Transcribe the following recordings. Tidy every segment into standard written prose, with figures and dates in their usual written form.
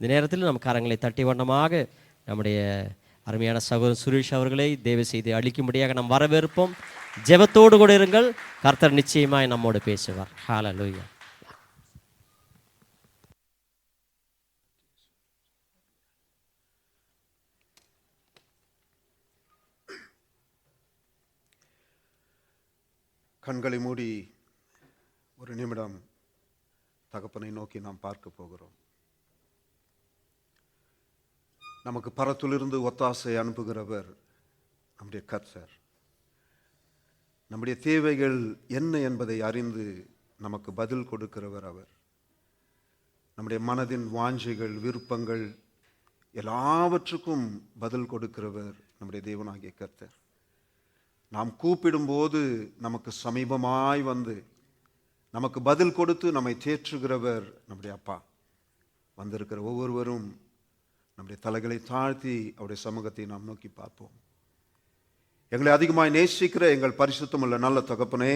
இந்த நேரத்தில் நம் கரங்களை தட்டி வண்ணமாக நம்முடைய அருமையான சகோதரர் சுரேஷ் அவர்களை தேவ செய்தி அளிக்கும்படியாக நாம் வரவேற்போம். ஜெபத்தோடு கூட இருங்கள். கர்த்தர் நிச்சயமாய் நம்மோடு பேசுவார். ஹல்லேலூயா. கண்களை மூடி ஒரு நிமிடம் தகப்பனை நோக்கி நாம் பார்க்க போகிறோம். நமக்கு பரத்திலிருந்து ஒத்தாசை அனுப்புகிறவர் நம்முடைய கர்த்தர். நம்முடைய தேவைகள் என்ன என்பதை அறிந்து நமக்கு பதில் கொடுக்கிறவர் அவர். நம்முடைய மனதின் வாஞ்சைகள், விருப்பங்கள் எல்லாவற்றுக்கும் பதில் கொடுக்கிறவர் நம்முடைய தேவனாகிய கர்த்தர். நாம் கூப்பிடும்போது நமக்கு சமீபமாய் வந்து நமக்கு பதில் கொடுத்து நம்மை தேற்றுகிறவர் நம்முடைய அப்பா. வந்திருக்கிற ஒவ்வொருவரும் நம்முடைய தலைகளை தாழ்த்தி அவருடைய சமூகத்தை நாம் நோக்கி பார்ப்போம். எங்களை அதிகமாய் நேசிக்கிற எங்கள் பரிசுத்தமுள்ள நல்ல தகப்பனே,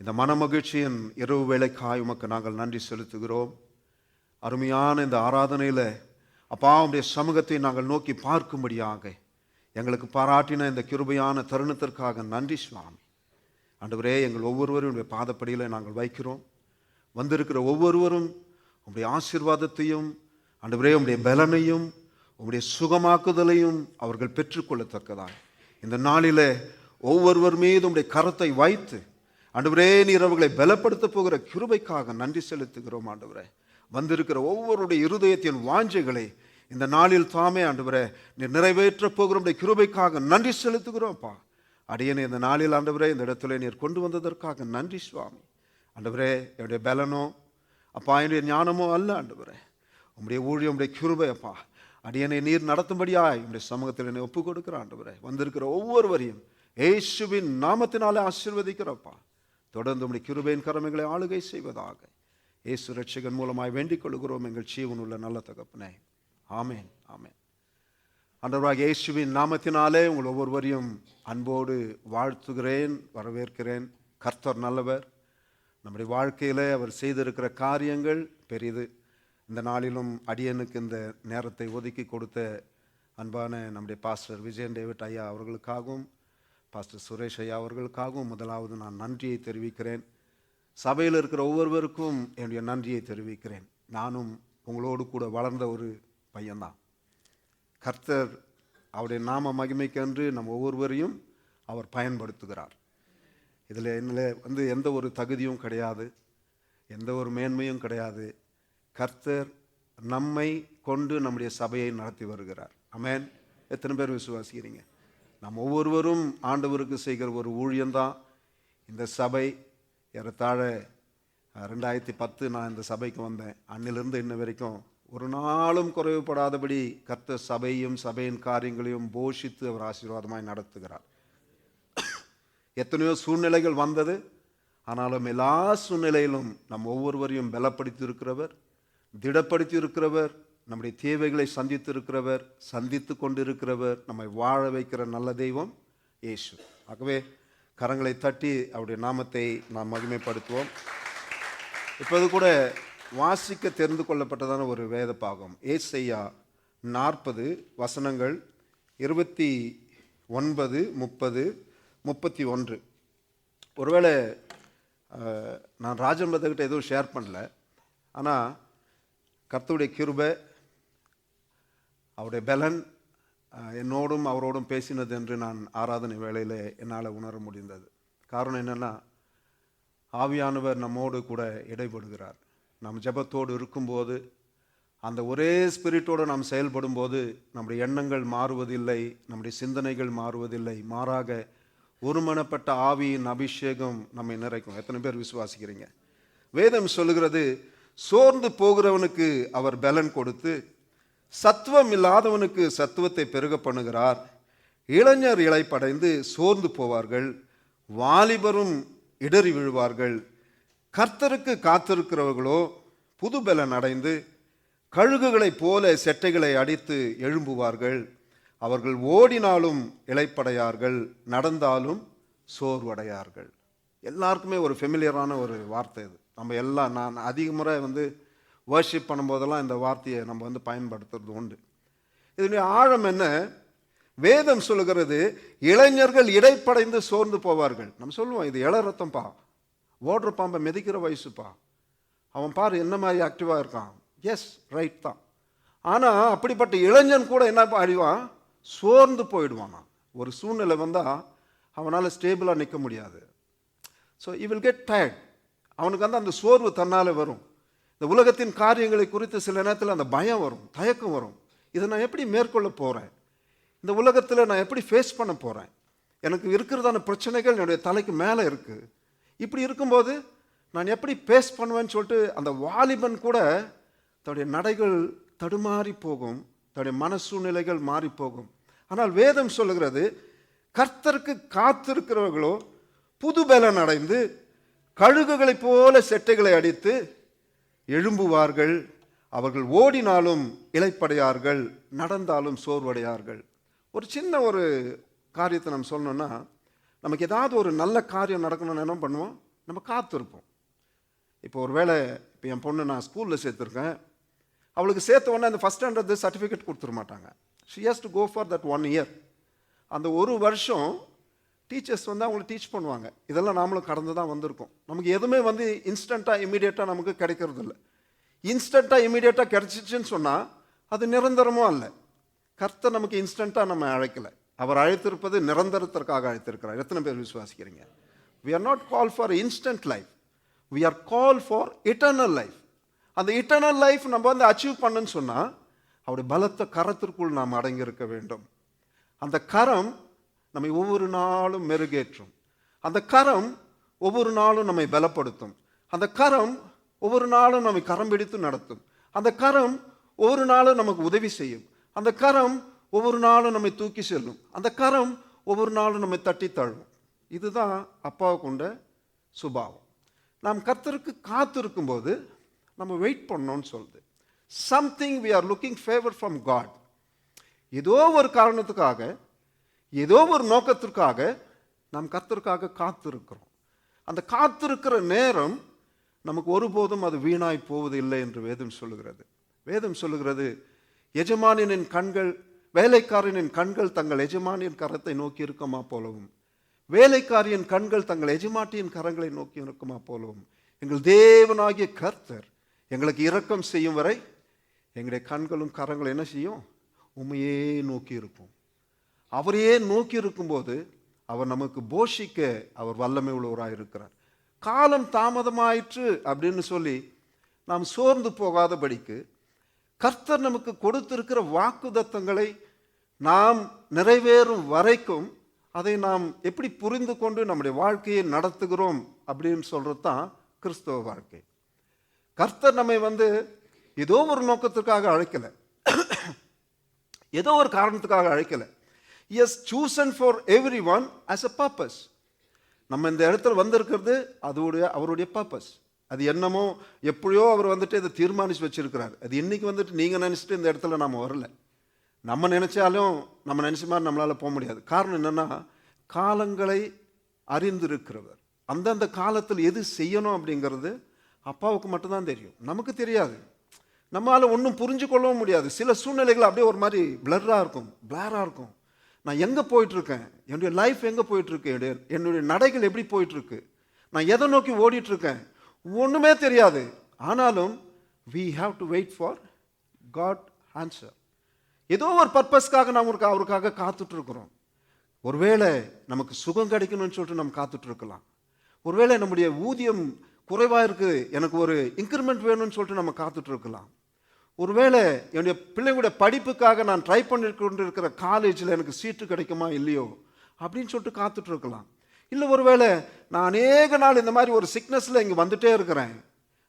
இந்த மனமகிழ்ச்சியின் இரவு வேளைக்காய் உமக்கு நாங்கள் நன்றி செலுத்துகிறோம். அருமையான இந்த ஆராதனையில் அப்பா உடைய சமூகத்தை நாங்கள் நோக்கி பார்க்கும்படியாக எங்களுக்கு பாராட்டின இந்த கிருபையான தருணத்திற்காக நன்றி சுவாமி. ஆண்டவரே, எங்கள் ஒவ்வொருவரும் பாதப்படியில் நாங்கள் வைக்கிறோம். வந்திருக்கிற ஒவ்வொருவரும் உங்களுடைய ஆசீர்வாதத்தையும் ஆண்டவரே உங்களுடைய பலனையும் உங்களுடைய சுகமாக்குதலையும் அவர்கள் பெற்றுக்கொள்ளத்தக்கதாக இந்த நாளில் ஒவ்வொருவர் மீது உங்களுடைய கரத்தை வைத்து ஆண்டவரே நீர் அவர்களை பலப்படுத்த போகிற கிருபைக்காக நன்றி செலுத்துகிறோம். ஆண்டவரே, வந்திருக்கிற ஒவ்வொருடைய இருதயத்தின் வாஞ்சைகளை இந்த நாளில் தாமே ஆண்டவரே நீர் நிறைவேற்ற போகிற கிருபைக்காக நன்றி செலுத்துகிறோம்ப்பா. அடியனை இந்த நாளில் ஆண்டவரே இந்த இடத்துல நீர் கொண்டு வந்ததற்காக நன்றி சுவாமி. ஆண்டவரே, என்னுடைய பலனோ அப்பா என்னுடைய ஞானமோ அல்ல ஆண்டவரே, உங்களுடைய ஊழியம் உடைய கிருபை அப்பா. அடியனை நீர் நடத்தும்படியாய் உங்களுடைய சமூகத்தில் என்னை ஒப்புக் கொடுக்கிற ஆண்டவரே, வந்திருக்கிற ஒவ்வொருவரையும் இயேசுவின் நாமத்தினாலே ஆசீர்வதிக்கிறப்பா. தொடர்ந்து உங்களுடைய கிருபையின் கடமைகளை ஆளுகை செய்வதாக இயேசு ரட்சகன் மூலமாய் வேண்டிக் கொள்கிறோம் எங்கள் ஜீவன் உள்ள நல்ல தகப்பனே. ஆமேன், ஆமேன். ஆண்டவராகிய இயேசுவின் நாமத்தினாலே உங்கள் ஒவ்வொருவரையும் அன்போடு வாழ்த்துகிறேன், வரவேற்கிறேன். கர்த்தர் நல்லவர். நம்முடைய வாழ்க்கையில் அவர் செய்திருக்கிற காரியங்கள் பெரிது. இந்த நாளிலும் அடியனுக்கு இந்த நேரத்தை ஒதுக்கி கொடுத்த அன்பான நம்முடைய பாஸ்டர் விஜயன் டேவிட் ஐயா அவர்களுக்காகவும் பாஸ்டர் சுரேஷ் ஐயா அவர்களுக்காகவும் முதலாவது நான் நன்றியை தெரிவிக்கிறேன். சபையில் இருக்கிற ஒவ்வொருவருக்கும் என்னுடைய நன்றியை தெரிவிக்கிறேன். நானும் உங்களோடு கூட வளர்ந்த ஒரு பையன்தான். கர்த்தர் அவருடைய நாம மகிமைக்கென்று நம்ம ஒவ்வொருவரையும் அவர் பயன்படுத்துகிறார். இதில் என்னில் எந்த ஒரு தகுதியும் கிடையாது, எந்த ஒரு மேன்மையும் கிடையாது. கர்த்தர் நம்மை கொண்டு நம்முடைய சபையை நடத்தி வருகிறார். ஆமென். எத்தனை பேர் விசுவாசிக்கிறீங்க? நம்ம ஒவ்வொருவரும் ஆண்டவருக்கு செய்கிற ஒரு ஊழியம்தான் இந்த சபை. ஏறத்தாழ 2010 நான் இந்த சபைக்கு வந்தேன். அன்னிலிருந்து இன்ன வரைக்கும் ஒரு நாளும் குறைவுபடாதபடி கர்த்தர் சபையும் சபையின் காரியங்களையும் போஷித்து அவர் ஆசீர்வாதமாய் நடத்துகிறார். எத்தனையோ சூழ்நிலைகள் வந்தது, ஆனாலும் எல்லா சூழ்நிலையிலும் நம் ஒவ்வொருவரையும் பலப்படுத்தி இருக்கிறவர், திடப்படுத்தி இருக்கிறவர், நம்முடைய தேவைகளை சந்தித்து இருக்கிறவர், சந்தித்து கொண்டிருக்கிறவர், நம்மை வாழ வைக்கிற நல்ல தெய்வம் இயேசு. ஆகவே கரங்களை தட்டி அவருடைய நாமத்தை நாம் மகிமைப்படுத்துவோம். இப்போது கூட வாசிக்க தெரிந்து கொள்ளப்பட்டதான ஒரு வேத பாகம் ஏசாயா 40 வசனங்கள் 29, 30, 31. ஒருவேளை நான் ராஜன் பதக்கிட்ட எதுவும் ஷேர் பண்ணல, ஆனால் கர்த்தருடைய கிருபை அவருடைய பலன் என்னோடும் அவரோடும் பேசினது என்று நான் ஆராதனை வேளையில் என்னால் உணர முடிந்தது. காரணம் என்னென்னா, ஆவியானவர் நம்மோடு கூட இடைபடுகிறார். நாம் ஜெபத்தோடு இருக்கும்போது, அந்த ஒரே ஸ்பிரிட்டோடு நாம் செயல்படும் போது நம்முடைய எண்ணங்கள் மாறுவதில்லை, நம்முடைய சிந்தனைகள் மாறுவதில்லை. மாறாக ஒருமனப்பட்ட ஆவியின் அபிஷேகம் நம்மை நிறைக்கும். எத்தனை பேர் விசுவாசிக்கிறீங்க? வேதம் சொல்லுகிறது, சோர்ந்து போகிறவனுக்கு அவர் பலன் கொடுத்து சத்துவம் இல்லாதவனுக்கு சத்துவத்தை பெருக பண்ணுகிறார். இளைஞர் இளைப்படைந்து சோர்ந்து போவார்கள், வாலிபரும் இடறி விழுவார்கள். கர்த்தருக்கு காத்திருக்கிறவர்களோ புது பலன் அடைந்து கழுகுகளைப் போல செட்டைகளை அடித்து எழும்புவார்கள். அவர்கள் ஓடினாலும் இளைப்படையார்கள், நடந்தாலும் சோர்வடையார்கள். எல்லாருக்குமே ஒரு ஃபெமிலியரான ஒரு வார்த்தை இது. நம்ம எல்லாம் நான் அதிக முறை வர்ஷிப் பண்ணும்போதெல்லாம் இந்த வார்த்தையை நம்ம வந்து பயன்படுத்துறது உண்டு. இதனுடைய ஆழம் என்ன? வேதம் சொல்லுகிறது, இளைஞர்கள் இடைப்படைந்து சோர்ந்து போவார்கள். நம்ம சொல்லுவோம், இது இள ரத்தம்பா, ஓடுற பாம்பை மிதிக்கிற வயசுப்பா, அவன் பாரு என்ன மாதிரி ஆக்டிவாக இருக்கான். எஸ், ரைட் தான். ஆனால் அப்படிப்பட்ட இளைஞன் கூட என்ன அழிவான்? சோர்ந்து போயிடுவான். ஒரு சூழ்நிலை வந்தால் அவனால் ஸ்டேபிளாக நிற்க முடியாது. So he will get tired. அவனுக்கு வந்து அந்த சோர்வு தன்னால் வரும். இந்த உலகத்தின் காரியங்களை குறித்து சில நேரத்தில் அந்த பயம் வரும், தயக்கம் வரும். இதை நான் எப்படி மேற்கொள்ள போகிறேன்? இந்த உலகத்தில் நான் எப்படி ஃபேஸ் பண்ண போகிறேன்? எனக்கு இருக்கிறதான பிரச்சனைகள் என்னுடைய தலைக்கு மேலே இருக்குது. இப்படி இருக்கும்போது நான் எப்படி ஃபேஸ் பண்ணுவேன்னு சொல்லிட்டு அந்த வாலிபன் கூட தன்னுடைய நடைகள் தடுமாறி போகும், தன்னுடைய மன சூழ்நிலைகள் மாறி போகும். ஆனால் வேதம் சொல்லுகிறது, கர்த்தருக்கு காத்திருக்கிறவர்களோ புது பலன் அடைந்து கழுகுகளைப் போல செட்டைகளை அடித்து எழும்புவார்கள். அவர்கள் ஓடினாலும் இளைப்படையார்கள், நடந்தாலும் சோர்வடையார்கள். ஒரு சின்ன ஒரு காரியத்தை நம்ம சொல்லணும்னா, நமக்கு ஏதாவது ஒரு நல்ல காரியம் நடக்கணும்னு என்ன பண்ணுவோம்? நம்ம காத்திருப்போம். இப்போ ஒரு வேளை இப்போ என் பொண்ணு நான் ஸ்கூலில் சேர்த்துருக்கேன், அவளுக்கு சேர்த்த உடனே அந்த ஃபஸ்ட் ஸ்டாண்டர்ட் சர்டிஃபிகேட் கொடுத்துட மாட்டாங்க. She has to go for that 1 year. அந்த ஒரு வருஷம் டீச்சர்ஸ் வந்து அவங்களை டீச் பண்ணுவாங்க. இதெல்லாம் நாமளும் கடந்து தான் வந்திருக்கோம். நமக்கு எதுவுமே வந்து இன்ஸ்டண்ட்டாக இமீடியட்டாக நமக்கு கிடைக்கிறது இல்லை. இன்ஸ்டண்ட்டாக இமீடியட்டாக கிடைச்சிச்சுன்னு சொன்னால் அது நிரந்தரமும் அல்ல. கர்த்தர் நமக்கு இன்ஸ்டண்ட்டாக நம்ம அழைக்கலை. அவர் அழைத்திருப்பது நிரந்தரத்திற்காக அழைத்திருக்கிறார். எத்தனை பேர் விசுவாசிக்கிறீங்க? we are not called for instant life, we are called for eternal life. அந்த இட்டர்னல் லைஃப் நம்ம வந்து அச்சீவ் பண்ணுன்னு சொன்னால் அவருடைய பலத்த கரத்திற்குள் நாம் அடங்கியிருக்க வேண்டும். அந்த கரம் நம்மை ஒவ்வொரு நாளும் மெருகேற்றும். அந்த கரம் ஒவ்வொரு நாளும் நம்மை பலப்படுத்தும். அந்த கரம் ஒவ்வொரு நாளும் நம்மை கரம் பிடித்து நடத்தும். அந்த கரம் ஒவ்வொரு நாளும் நமக்கு உதவி செய்யும். அந்த கரம் ஒவ்வொரு நாளும் நம்மை தூக்கி செல்லும். அந்த கரம் ஒவ்வொரு நாளும் நம்மை தட்டி தழுவும். இதுதான் அப்பாவை கொண்ட சுபாவம். நாம் கர்த்தருக்கு காத்திருக்கும் போது நம்ம வெயிட் பண்ணோன்னு சொல்லுது. Something we are looking favor from God. ஏதோ ஒரு காரணத்துக்காக, ஏதோ ஒரு நோக்கத்திற்காக நாம் கர்த்தருக்காக காத்திருக்கிறோம். அந்த காத்திருக்கிற நேரம் நமக்கு ஒருபோதும் அது வீணாய் போவது இல்லை என்று வேதம் சொல்லுகிறது. வேதம் சொல்லுகிறது, எஜமானியின் கண்கள், வேலைக்காரனின் கண்கள் தங்கள் எஜமானியின் கரத்தை நோக்கி இருக்குமா போலவும், வேலைக்காரியின் கண்கள் தங்கள் எஜமாட்டியின் கரங்களை நோக்கி இருக்குமா போலவும், எங்கள் தேவனாகிய கர்த்தர் எங்களுக்கு இரக்கம் செய்யும் வரை எங்களுடைய கண்களும் கரங்களும் என்ன செய்யும்? உண்மையே நோக்கி இருக்கும். அவரையே நோக்கி இருக்கும்போது அவர் நமக்கு போஷிக்க அவர் வல்லமை உள்ளவராக இருக்கிறார். காலம் தாமதமாயிற்று அப்படின்னு சொல்லி நாம் சோர்ந்து போகாதபடிக்கு கர்த்தர் நமக்கு கொடுத்திருக்கிற வாக்குத்தத்தங்களை நாம் நிறைவேறும் வரைக்கும் அதை நாம் எப்படி புரிந்து கொண்டு நம்முடைய வாழ்க்கையை நடத்துகிறோம் அப்படின்னு சொல்கிறது தான் கிறிஸ்தவ வாழ்க்கை. கர்த்தர் நம்மை வந்து ஏதோ ஒரு நோக்கத்திற்காக அழைக்கலை, ஏதோ ஒரு காரணத்துக்காக அழைக்கலை. He has chosen for everyone as a purpose. நம்ம இந்த இடத்துல வந்திருக்கிறது அவருடைய பர்பஸ். அது என்னமோ எப்படியோ அவர் வந்துட்டு இதை தீர்மானித்து வச்சிருக்கிறார். அது இன்னைக்கு வந்துட்டு நீங்கள் நினச்சிட்டு இந்த இடத்துல நாம் வரல. நம்ம நினச்சாலும் நம்ம நினச்ச மாதிரி நம்மளால் போக முடியாது. காரணம் என்னென்னா, காலங்களை அறிந்திருக்கிறவர். அந்தந்த காலத்தில் எது செய்யணும் அப்படிங்கிறது அப்பாவுக்கு மட்டும்தான் தெரியும், நமக்கு தெரியாது. நம்மளால் ஒன்றும் புரிஞ்சு கொள்ளவும் முடியாது. சில சூழ்நிலைகள் அப்படியே ஒரு மாதிரி பிளராக இருக்கும். நான் எங்கே போயிட்டுருக்கேன், என்னுடைய லைஃப் எங்கே போயிட்டுருக்கு, என்னுடைய நடைகள் எப்படி போயிட்டுருக்கு, நான் எதை நோக்கி ஓடிட்டுருக்கேன், ஒன்றுமே தெரியாது. ஆனாலும் we have to wait for God answer. ஏதோ ஒரு பர்பஸ்க்காக நாம் அவருக்காக காத்துட்ருக்குறோம். ஒருவேளை நமக்கு சுகம் கிடைக்கணும்னு சொல்லிட்டு நம்ம காத்துட்ருக்கலாம். ஒருவேளை நம்முடைய ஊதியம் குறைவாக இருக்குது, எனக்கு ஒரு இன்க்ரிமெண்ட் வேணும்னு சொல்லிட்டு நம்ம காத்துட்ருக்கலாம். ஒருவேளை என்னுடைய பிள்ளைங்களுடைய படிப்புக்காக நான் ட்ரை பண்ணி கொண்டு இருக்கிற காலேஜில் எனக்கு சீட்டு கிடைக்குமா இல்லையோ அப்படின்னு சொல்லிட்டு காத்துட்ருக்கலாம். இல்லை ஒருவேளை நான் அநேக நாள் இந்த மாதிரி ஒரு சிக்னஸில் இங்கே வந்துட்டே இருக்கிறேன்,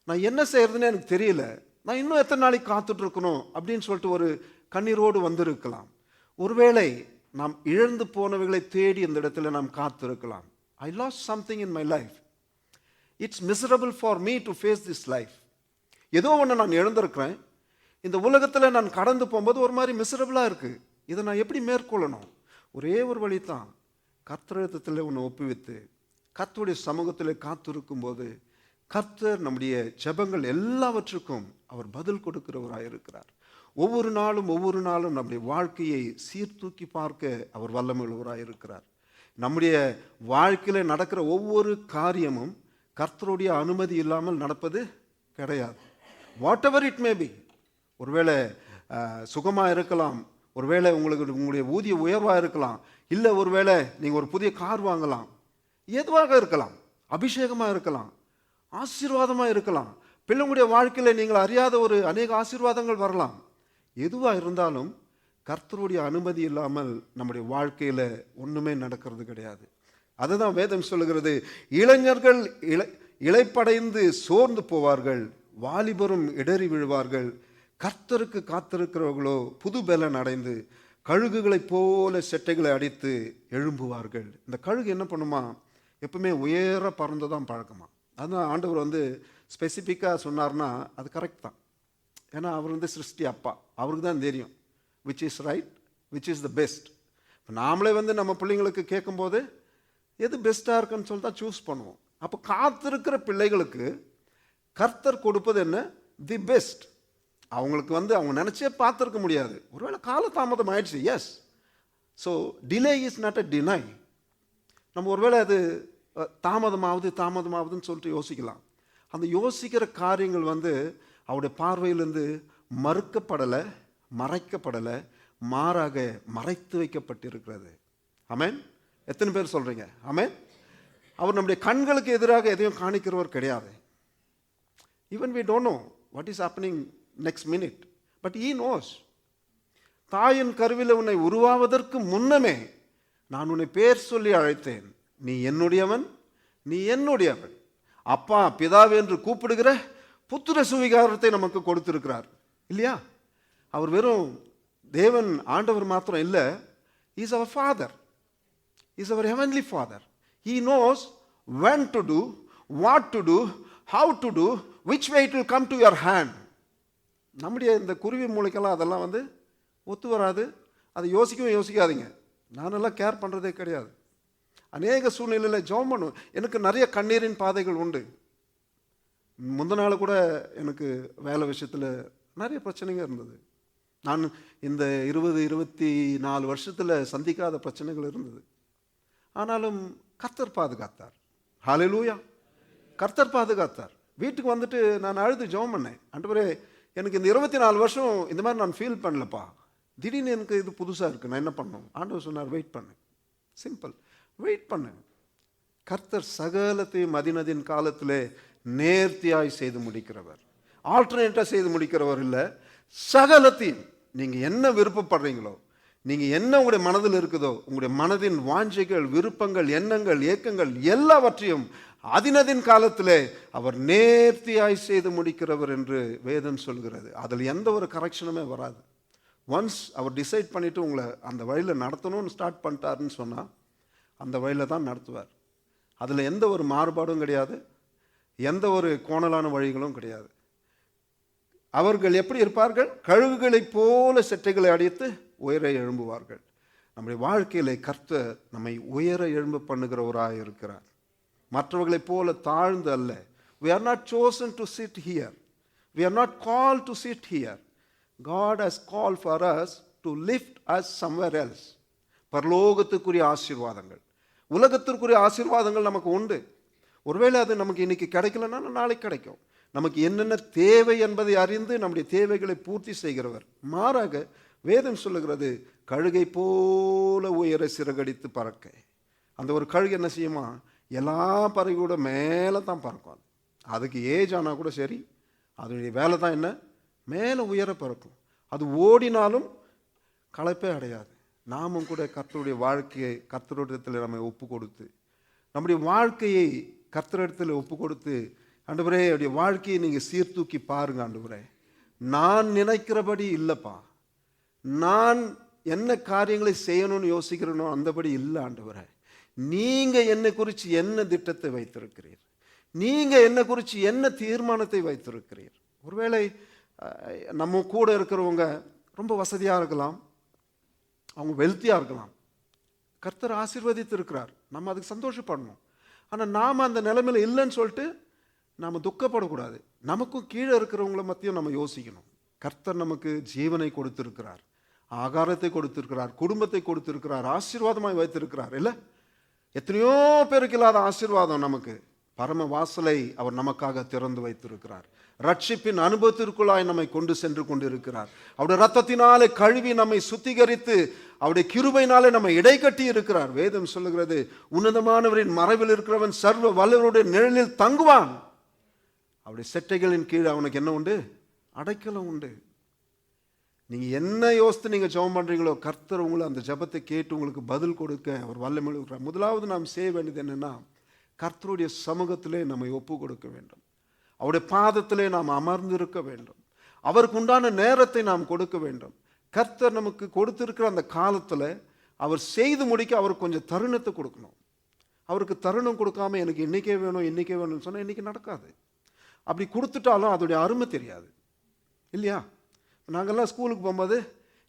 நான் என்ன செய்யறதுன்னு எனக்கு தெரியல, நான் இன்னும் எத்தனை நாளைக்கு காத்துட்ருக்கணும் அப்படின்னு சொல்லிட்டு ஒரு கண்ணீரோடு வந்திருக்கலாம். ஒருவேளை நாம் இழந்து போனவைகளை தேடி இந்த இடத்துல நாம் காத்திருக்கலாம். I lost something in my life. It's miserable for me to face this life. ஏதோ ஒன்று நான் இழந்திருக்கிறேன். இந்த உலகத்தில் நான் கடந்து போகும்போது ஒரு மாதிரி மிசரபிளாக இருக்குது. இதை நான் எப்படி மேற்கொள்ளணும்? ஒரே ஒரு வழி தான், கர்த்தரிடத்தில் ஒன்று ஒப்புவித்து கர்த்தருடைய சமூகத்தில் காத்திருக்கும் போது கர்த்தர் நம்முடைய ஜெபங்கள் எல்லாவற்றுக்கும் அவர் பதில் கொடுக்கிறவராக இருக்கிறார். ஒவ்வொரு நாளும் நம்முடைய வாழ்க்கையை சீர்தூக்கி பார்க்க அவர் வல்லமையுள்ளவராக இருக்கிறார். நம்முடைய வாழ்க்கையில் நடக்கிற ஒவ்வொரு காரியமும் கர்த்தருடைய அனுமதி இல்லாமல் நடப்பது கிடையாது. What ever it may be. ஒருவேளை சுகமாக இருக்கலாம், ஒருவேளை உங்களுடைய ஊதிய உயர்வாக இருக்கலாம், இல்லை ஒருவேளை நீங்கள் ஒரு புதிய கார் வாங்கலாம், எதுவாக இருக்கலாம், அபிஷேகமாக இருக்கலாம், ஆசீர்வாதமாக இருக்கலாம், பிள்ளைங்களுடைய வாழ்க்கையில் நீங்கள் அறியாத ஒரு அநேக ஆசீர்வாதங்கள் வரலாம். எதுவாக இருந்தாலும் கர்த்தருடைய அனுமதி இல்லாமல் நம்முடைய வாழ்க்கையில் ஒன்றுமே நடக்கிறது கிடையாது. அதுதான் வேதம் சொல்லுகிறது, இளைஞர்கள் இளைப்படைந்து சோர்ந்து போவார்கள், வாலிபரும் இடறி விழுவார்கள், கர்த்தருக்கு காத்திருக்கிறவர்களோ புது பலன் அடைந்து கழுகுகளைப் போல செட்டைகளை அடித்து எழும்புவார்கள். இந்த கழுகு என்ன பண்ணுமா, எப்பவுமே உயர பறந்து தான் பழக்கமா. அதுதான் ஆண்டவர் ஸ்பெசிஃபிக்காக சொன்னார்னா அது கரெக்ட் தான். ஏன்னா அவர் சிருஷ்டி அப்பா, அவருக்கு தான் தெரியும் which is right, which is the best. இப்போ நாமளே நம்ம பிள்ளைங்களுக்கு கேட்கும்போது எது பெஸ்ட்டாக இருக்குன்னு சொல்லி தான் சூஸ் பண்ணுவோம். அப்போ காத்திருக்கிற பிள்ளைகளுக்கு கர்த்தர் கொடுப்பது என்ன, தி பெஸ்ட். அவங்களுக்கு அவங்க நினச்சே பார்த்துருக்க முடியாது, ஒருவேளை காலதாமதம் ஆயிடுச்சு. Yes, so delay is not a denial. நம்ம ஒருவேளை அது தாமதமாகுதுன்னு சொல்லிட்டு யோசிக்கலாம். அந்த யோசிக்கிற காரியங்கள் அவருடைய பார்வையிலிருந்து மறுக்கப்படலை, மறைக்கப்படலை, மாறாக மறைத்து வைக்கப்பட்டிருக்கிறது. ஆமென். எத்தனை பேர் சொல்றீங்க ஆமென்? அவர் நம்முடைய கண்களுக்கு எதிராக எதையும் காணிக்கிறவர் கிடையாது. Even we don't know what is happening next minute, but he knows. தாயின் கருவில உன்னை உருவாவதற்கு முன்னமே நான் உன்னை பேர் சொல்லி அழைத்தேன், நீ என்னுடையவன், நீ என்னுடையவன். அப்பா பிதாவே என்று கூப்பிடுகிற புத்திர சுவிகாரத்தை நமக்கு கொடுத்திருக்கிறார் இல்லையா? அவர் வெறும் தேவன் ஆண்டவர் மாத்திரம் இல்லை, he is our father, he is our heavenly father. He knows when to do, what to do, how to do, which way it will come to your hand. நம்முடைய இந்த குருவி மூளைக்கெல்லாம் அதெல்லாம் ஒத்து வராது. அதை யோசிக்காதீங்க. நானெல்லாம் கேர் பண்ணுறதே கிடையாது. அநேக சூழ்நிலையில் ஜெபம் பண்ணுவேன். எனக்கு நிறைய கண்ணீரின் பாதைகள் உண்டு. முந்தின நாள் கூட எனக்கு வேலை விஷயத்தில் நிறைய பிரச்சனைங்க இருந்தது. நான் இந்த 20-24 வருஷத்தில் சந்திக்காத பிரச்சனைகள் இருந்தது. ஆனாலும் கர்த்தர் பாதுகாத்தார். ஹல்லேலூயா. கர்த்தர் பாதுகாத்தார். வீட்டுக்கு நான் அழுது ஜெபம் பண்ணேன், ஆண்டவரே எனக்கு இந்த 24 வருஷம் இந்த மாதிரி நான் ஃபீல் பண்ணலப்பா, திடீர்னு எனக்கு இது புதுசாக இருக்குது, நான் என்ன பண்ணணும்? ஆண்டவர் சொன்னார், வெயிட் பண்ணு. சிம்பிள், வெயிட் பண்ணு. கர்த்தர் சகலத்தையும் அதினதின் காலத்திலே நேர்த்தியாய் செய்து முடிக்கிறவர், ஆல்டர்னேட்டாக செய்து முடிக்கிறவர் இல்லை. சகலத்தையும் நீங்கள் என்ன விருப்பப்படுறீங்களோ, நீங்கள் என்ன உங்களுடைய மனதில் இருக்குதோ, உங்களுடைய மனதின் வாஞ்சைகள், விருப்பங்கள், எண்ணங்கள், ஏக்கங்கள் எல்லாவற்றையும் அதினதின் காலத்திலே அவர் நேர்த்தியாய் செய்து முடிக்கிறவர் என்று வேதம் சொல்கிறது. அதில் எந்த ஒரு கரெக்ஷனுமே வராது. ஒன்ஸ் அவர் டிசைட் பண்ணிவிட்டு உங்களை அந்த வழியில் நடத்தணும்னு ஸ்டார்ட் பண்ணிட்டாருன்னு சொன்னால் அந்த வழியில் தான் நடத்துவார். அதில் எந்த ஒரு மாறுபாடும் கிடையாது, எந்த ஒரு கோணலான வழிகளும் கிடையாது. அவர்கள் எப்படி இருப்பார்கள்? கழுகுகளைப் போல செட்டைகளை அடித்து உயர எழும்புவார்கள். நம்முடைய வாழ்க்கையிலே கர்த்தர் நம்மை உயர எழும்ப பண்ணுகிறவராக இருக்கிறார். மற்றவர்களைப் போல தாழ்ந்து அல்ல. We are not chosen to sit here. We are not called to sit here. God has called for us to lift us somewhere else. பரலோகத்துக்குரிய ஆசீர்வாதங்கள், உலகத்திற்குரிய ஆசீர்வாதங்கள் நமக்கு உண்டு. ஒருவேளை அது நமக்கு இன்னைக்கு கிடைக்கலன்னா நாளைக்கு கிடைக்கும். நமக்கு என்னென்ன தேவை என்பதை அறிந்து நம்முடைய தேவைகளை பூர்த்தி செய்கிறவர். மாறாக வேதம் சொல்லுகிறது, கழுகை போல உயர சிறகடித்து பறக்க. அந்த ஒரு கழுகு என்ன செய்யுமா? எல்லா பறவையோட மேலே தான் பறக்கும். அதுக்கு ஏஜ் ஆனால் கூட சரி, அதனுடைய வேலை தான் என்ன? மேலே உயர பறக்கும். அது ஓடினாலும் களைப்பே அடையாது. நாமும் கூட கர்த்தருடைய வாழ்க்கையை கர்த்தரிடத்தில் நம்ம ஒப்பு கொடுத்து, நம்முடைய வாழ்க்கையை கர்த்தரிடத்தில் ஒப்பு கொடுத்து, ஆண்டவரே என்னுடைய வாழ்க்கையை நீங்கள் சீர்தூக்கி பாருங்க ஆண்டவரே, நான் நினைக்கிறபடி இல்லைப்பா, நான் என்ன காரியங்களை செய்யணும்னு யோசிக்கிறேனோ அந்தபடி இல்லை ஆண்டவரே, நீங்கள் என்னை குறித்து என்ன திட்டத்தை வைத்திருக்கிறீர், நீங்கள் என்னை குறித்து என்ன தீர்மானத்தை வைத்திருக்கிறீர். ஒருவேளை நம்ம கூட இருக்கிறவங்க ரொம்ப வசதியாக இருக்கலாம், அவங்க வெல்த்தியாக இருக்கலாம், கர்த்தர் ஆசீர்வதித்து இருக்கிறார், நம்ம அதுக்கு சந்தோஷப்படணும். ஆனால் நாம் அந்த நிலைமையில் இல்லைன்னு சொல்லிட்டு நாம் துக்கப்படக்கூடாது. நமக்கும் கீழே இருக்கிறவங்கள மத்தியும் நம்ம யோசிக்கணும். கர்த்தர் நமக்கு ஜீவனை கொடுத்திருக்கிறார், ஆகாரத்தை கொடுத்திருக்கிறார், குடும்பத்தை கொடுத்திருக்கிறார், ஆசீர்வாதமாய் வைத்திருக்கிறார். இல்லை, எத்தனையோ பேருக்கு இல்லாத ஆசீர்வாதம் நமக்கு. பரம வாசலை அவர் நமக்காக திறந்து வைத்திருக்கிறார். ரட்சிப்பின் அனுபவத்திற்குள்ளாய் நம்மை கொண்டு சென்று கொண்டிருக்கிறார். அவருடைய ரத்தத்தினாலே கழுவி நம்மை சுத்திகரித்து அவருடைய கிருபையினாலே நம்மை இடைக்கட்டி இருக்கிறார். வேதம் சொல்லுகிறது, உன்னதமானவரின் மறைவில் இருக்கிறவன் சர்வ வல்லவருடைய நிழலில் தங்குவான். அவருடைய செட்டைகளின் கீழ் அவனுக்கு என்ன உண்டு? அடைக்கலம் உண்டு. நீங்க என்ன யோசித்து நீங்க ஜெபம் பண்றீங்களோ, கர்த்தர் உங்களை அந்த ஜெபத்தை கேட்டு உங்களுக்கு பதில் கொடுக்க அவர் வல்லமை இருக்கிறார். முதலாவது நாம் செய்ய வேண்டியது என்னன்னா, கர்த்தருடைய சமூகத்திலே நம்மை ஒப்பு கொடுக்க வேண்டும். அவருடைய பாதத்திலே நாம் அமர்ந்திருக்க வேண்டும். அவருக்கு உண்டான நேரத்தை நாம் கொடுக்க வேண்டும். கர்த்தர் நமக்கு கொடுத்திருக்கிற அந்த காலத்தில் அவர் செய்து முடிக்க அவருக்கு கொஞ்சம் தருணத்தை கொடுக்கணும். அவருக்கு தருணம் கொடுக்காம எனக்கு இன்னைக்கே வேணும் இன்னைக்கே வேணும்னு சொன்னால் இன்னைக்கு நடக்காது. அப்படி கொடுத்துட்டாலும் அதோடைய அருமை தெரியாது, இல்லையா? நாங்கள்லாம் ஸ்கூலுக்கு போகும்போது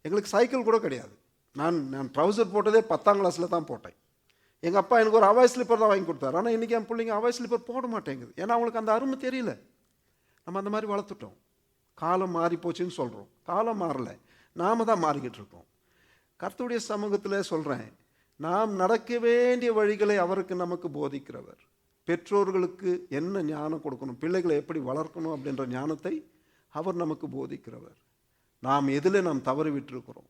எங்களுக்கு சைக்கிள் கூட கிடையாது. நான் ட்ரௌசர் போட்டதே 10ஆம் கிளாஸில் தான் போட்டேன். எங்கள் அப்பா எனக்கு ஒரு அவாய் ஸ்லிப்பர் தான் வாங்கி கொடுத்தாரு. ஆனால் இன்றைக்கி என் பிள்ளைங்க அவாய் ஸ்லிப்பர் போட மாட்டேங்குது. ஏன்னா அவங்களுக்கு அந்த அருமை தெரியல. நம்ம அந்த மாதிரி வளர்த்துட்டோம். காலம் மாறி போச்சுன்னு சொல்கிறோம். காலம் மாறலை, நாம் தான் மாறிக்கிட்டு இருக்கோம். கர்த்தருடைய சமூகத்தில் சொல்கிறேன், நாம் நடக்க வேண்டிய வழிகளை அவருக்கு நமக்கு போதிக்கிறவர். பெற்றோர்களுக்கு என்ன ஞானம் கொடுக்கணும், பிள்ளைகளை எப்படி வளர்க்கணும் அப்படின்ற ஞானத்தை அவர் நமக்கு போதிக்கிறவர். நாம் எதில் நாம் தவறி விட்டுருக்கிறோம்,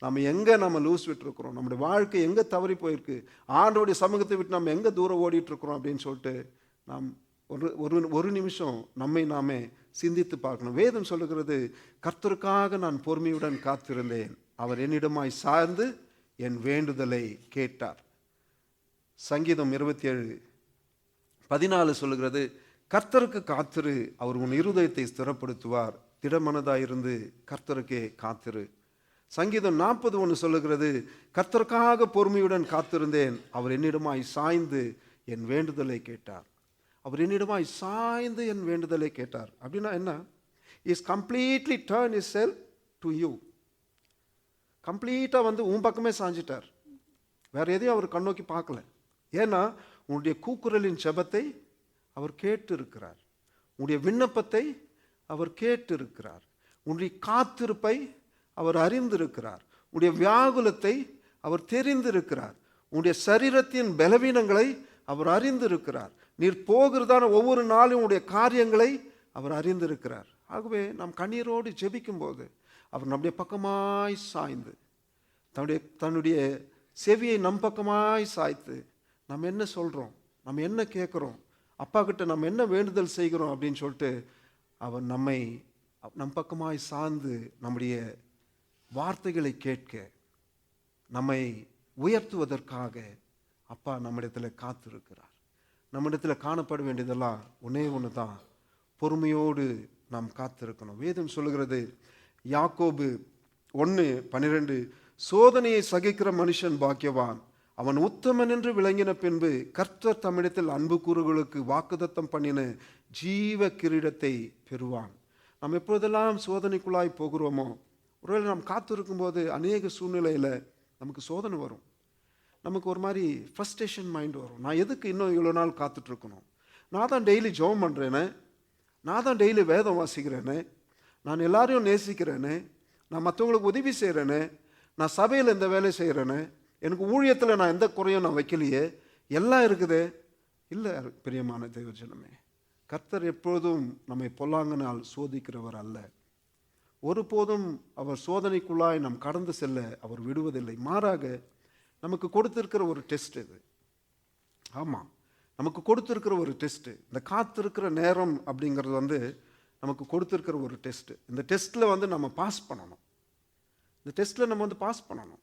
நம்ம எங்கே நம்ம லூஸ் விட்டுருக்குறோம், நம்முடைய வாழ்க்கை எங்கே தவறி போயிருக்கு, ஆண்டோடைய சமூகத்தை விட்டு நம்ம எங்கே தூரம் ஓடிட்டுருக்குறோம் அப்படின்னு சொல்லிட்டு நாம் ஒரு நிமிஷம் நம்மை நாமே சிந்தித்து பார்க்கணும். வேதம் சொல்லுகிறது, கர்த்தருக்காக நான் பொறுமையுடன் காத்திருந்தேன், அவர் என்னிடமாய் சார்ந்து என் வேண்டுதலை கேட்டார். சங்கீதம் 27:14 சொல்லுகிறது, கர்த்தருக்கு காத்திரு, அவர் உன் இருதயத்தை ஸ்திரப்படுத்துவார், திடமனதாயிருந்து கர்த்தருக்கே காத்திரு. சங்கீதம் 40:1 சொல்லுகிறது, கர்த்தருக்காக பொறுமையுடன் காத்திருந்தேன், அவர் என்னிடமாய் சாய்ந்து என் வேண்டுதலை கேட்டார். அவர் என்னிடமாய் சாய்ந்து என் வேண்டுதலை கேட்டார் அப்படின்னா என்ன? Is completely turn is self to you. கம்ப்ளீட்டாக உன் பக்கமே சாஞ்சிட்டார். வேற எதையும் அவர் கண்ணோக்கி பார்க்கல. ஏன்னா உன்னுடைய கூக்குரலின் ஜெபத்தை அவர் கேட்டு இருக்கிறார், உன்னுடைய விண்ணப்பத்தை அவர் கேட்டு இருக்கிறார், உன்னுடைய காத்திருப்பை அவர் அறிந்திருக்கிறார், உன்னுடைய வியாகுலத்தை அவர் தெரிந்திருக்கிறார், உன்னுடைய சரீரத்தின் பலவீனங்களை அவர் அறிந்திருக்கிறார், நீர் போகிறதான ஒவ்வொரு நாளும் உடைய காரியங்களை அவர் அறிந்திருக்கிறார். ஆகவே நாம் கண்ணீரோடு ஜெபிக்கும் போது அவர் நம்முடைய பக்கமாய் சாய்ந்து தன்னுடைய செவியை நம் பக்கமாய் சாய்த்து நம்ம என்ன சொல்கிறோம், நம்ம என்ன கேட்குறோம், அப்பா கிட்ட நம்ம என்ன வேண்டுதல் செய்கிறோம் அப்படின்னு சொல்லிட்டு அவர் நம்மை நம் பக்கமாய் சார்ந்து நம்முடைய வார்த்தைகளை கேட்க நம்மை உயர்த்துவதற்காக அப்பா நம்மிடத்தில் காத்திருக்கிறார். நம்மிடத்தில் காணப்பட வேண்டியதெல்லாம் ஒன்னே ஒன்று தான், பொறுமையோடு நாம் காத்திருக்கணும். வேதம் சொல்லுகிறது, யாக்கோபு 1:12, சோதனையை சகிக்கிற மனுஷன் பாக்கியவான், அவன் உத்தமன் என்று விளங்கின பின்பு கர்த்தர் தம்மிடத்தில் அன்பு கூறுகளுக்கு வாக்குத்தத்தம் பண்ணின ஜீவ கிரீடத்தை பெறுவான். நாம் எப்பொழுதெல்லாம் சோதனைக்குள்ளாய் போகிறோமோ, ஒருவேளை நாம் காத்திருக்கும் போது அநேக சூழ்நிலையில் நமக்கு சோதனை வரும். நமக்கு ஒரு மாதிரி ஃப்ரஸ்ட்ரேஷன் மைண்ட் வரும். நான் எதுக்கு இன்னும் இவ்வளோ நாள் காத்துட்ருக்கணும், நான் தான் டெய்லி ஜெபம் பண்ணுறேனே, நான் தான் டெய்லி வேதம் வாசிக்கிறேனே, நான் எல்லாரையும் நேசிக்கிறேனே, நான் மற்றவங்களுக்கு உதவி செய்கிறேனே, நான் சபையில் இந்த வேலை செய்கிறேனே, எனக்கு ஊழியத்தில் நான் எந்த குறையும் நான் வைக்கலையே, எல்லாம் இருக்குதே. இல்லை பிரியமான தேவஜனமே, கர்த்தர் எப்பொழுதும் நம்மை பொல்லாங்கனால் சோதிக்கிறவர் அல்ல. ஒருபோதும் அவர் சோதனைக்குள்ளாய் நாம் கடந்து செல்ல அவர் விடுவதில்லை. மாறாக நமக்கு கொடுத்திருக்கிற ஒரு டெஸ்ட் இது. ஆமாம், நமக்கு கொடுத்திருக்கிற ஒரு டெஸ்ட்டு. இந்த காத்திருக்கிற நேரம் அப்படிங்கிறது நமக்கு கொடுத்திருக்கிற ஒரு டெஸ்ட்டு. இந்த டெஸ்ட்டில் நம்ம பாஸ் பண்ணணும். இந்த டெஸ்ட்டில் நம்ம பாஸ் பண்ணணும்.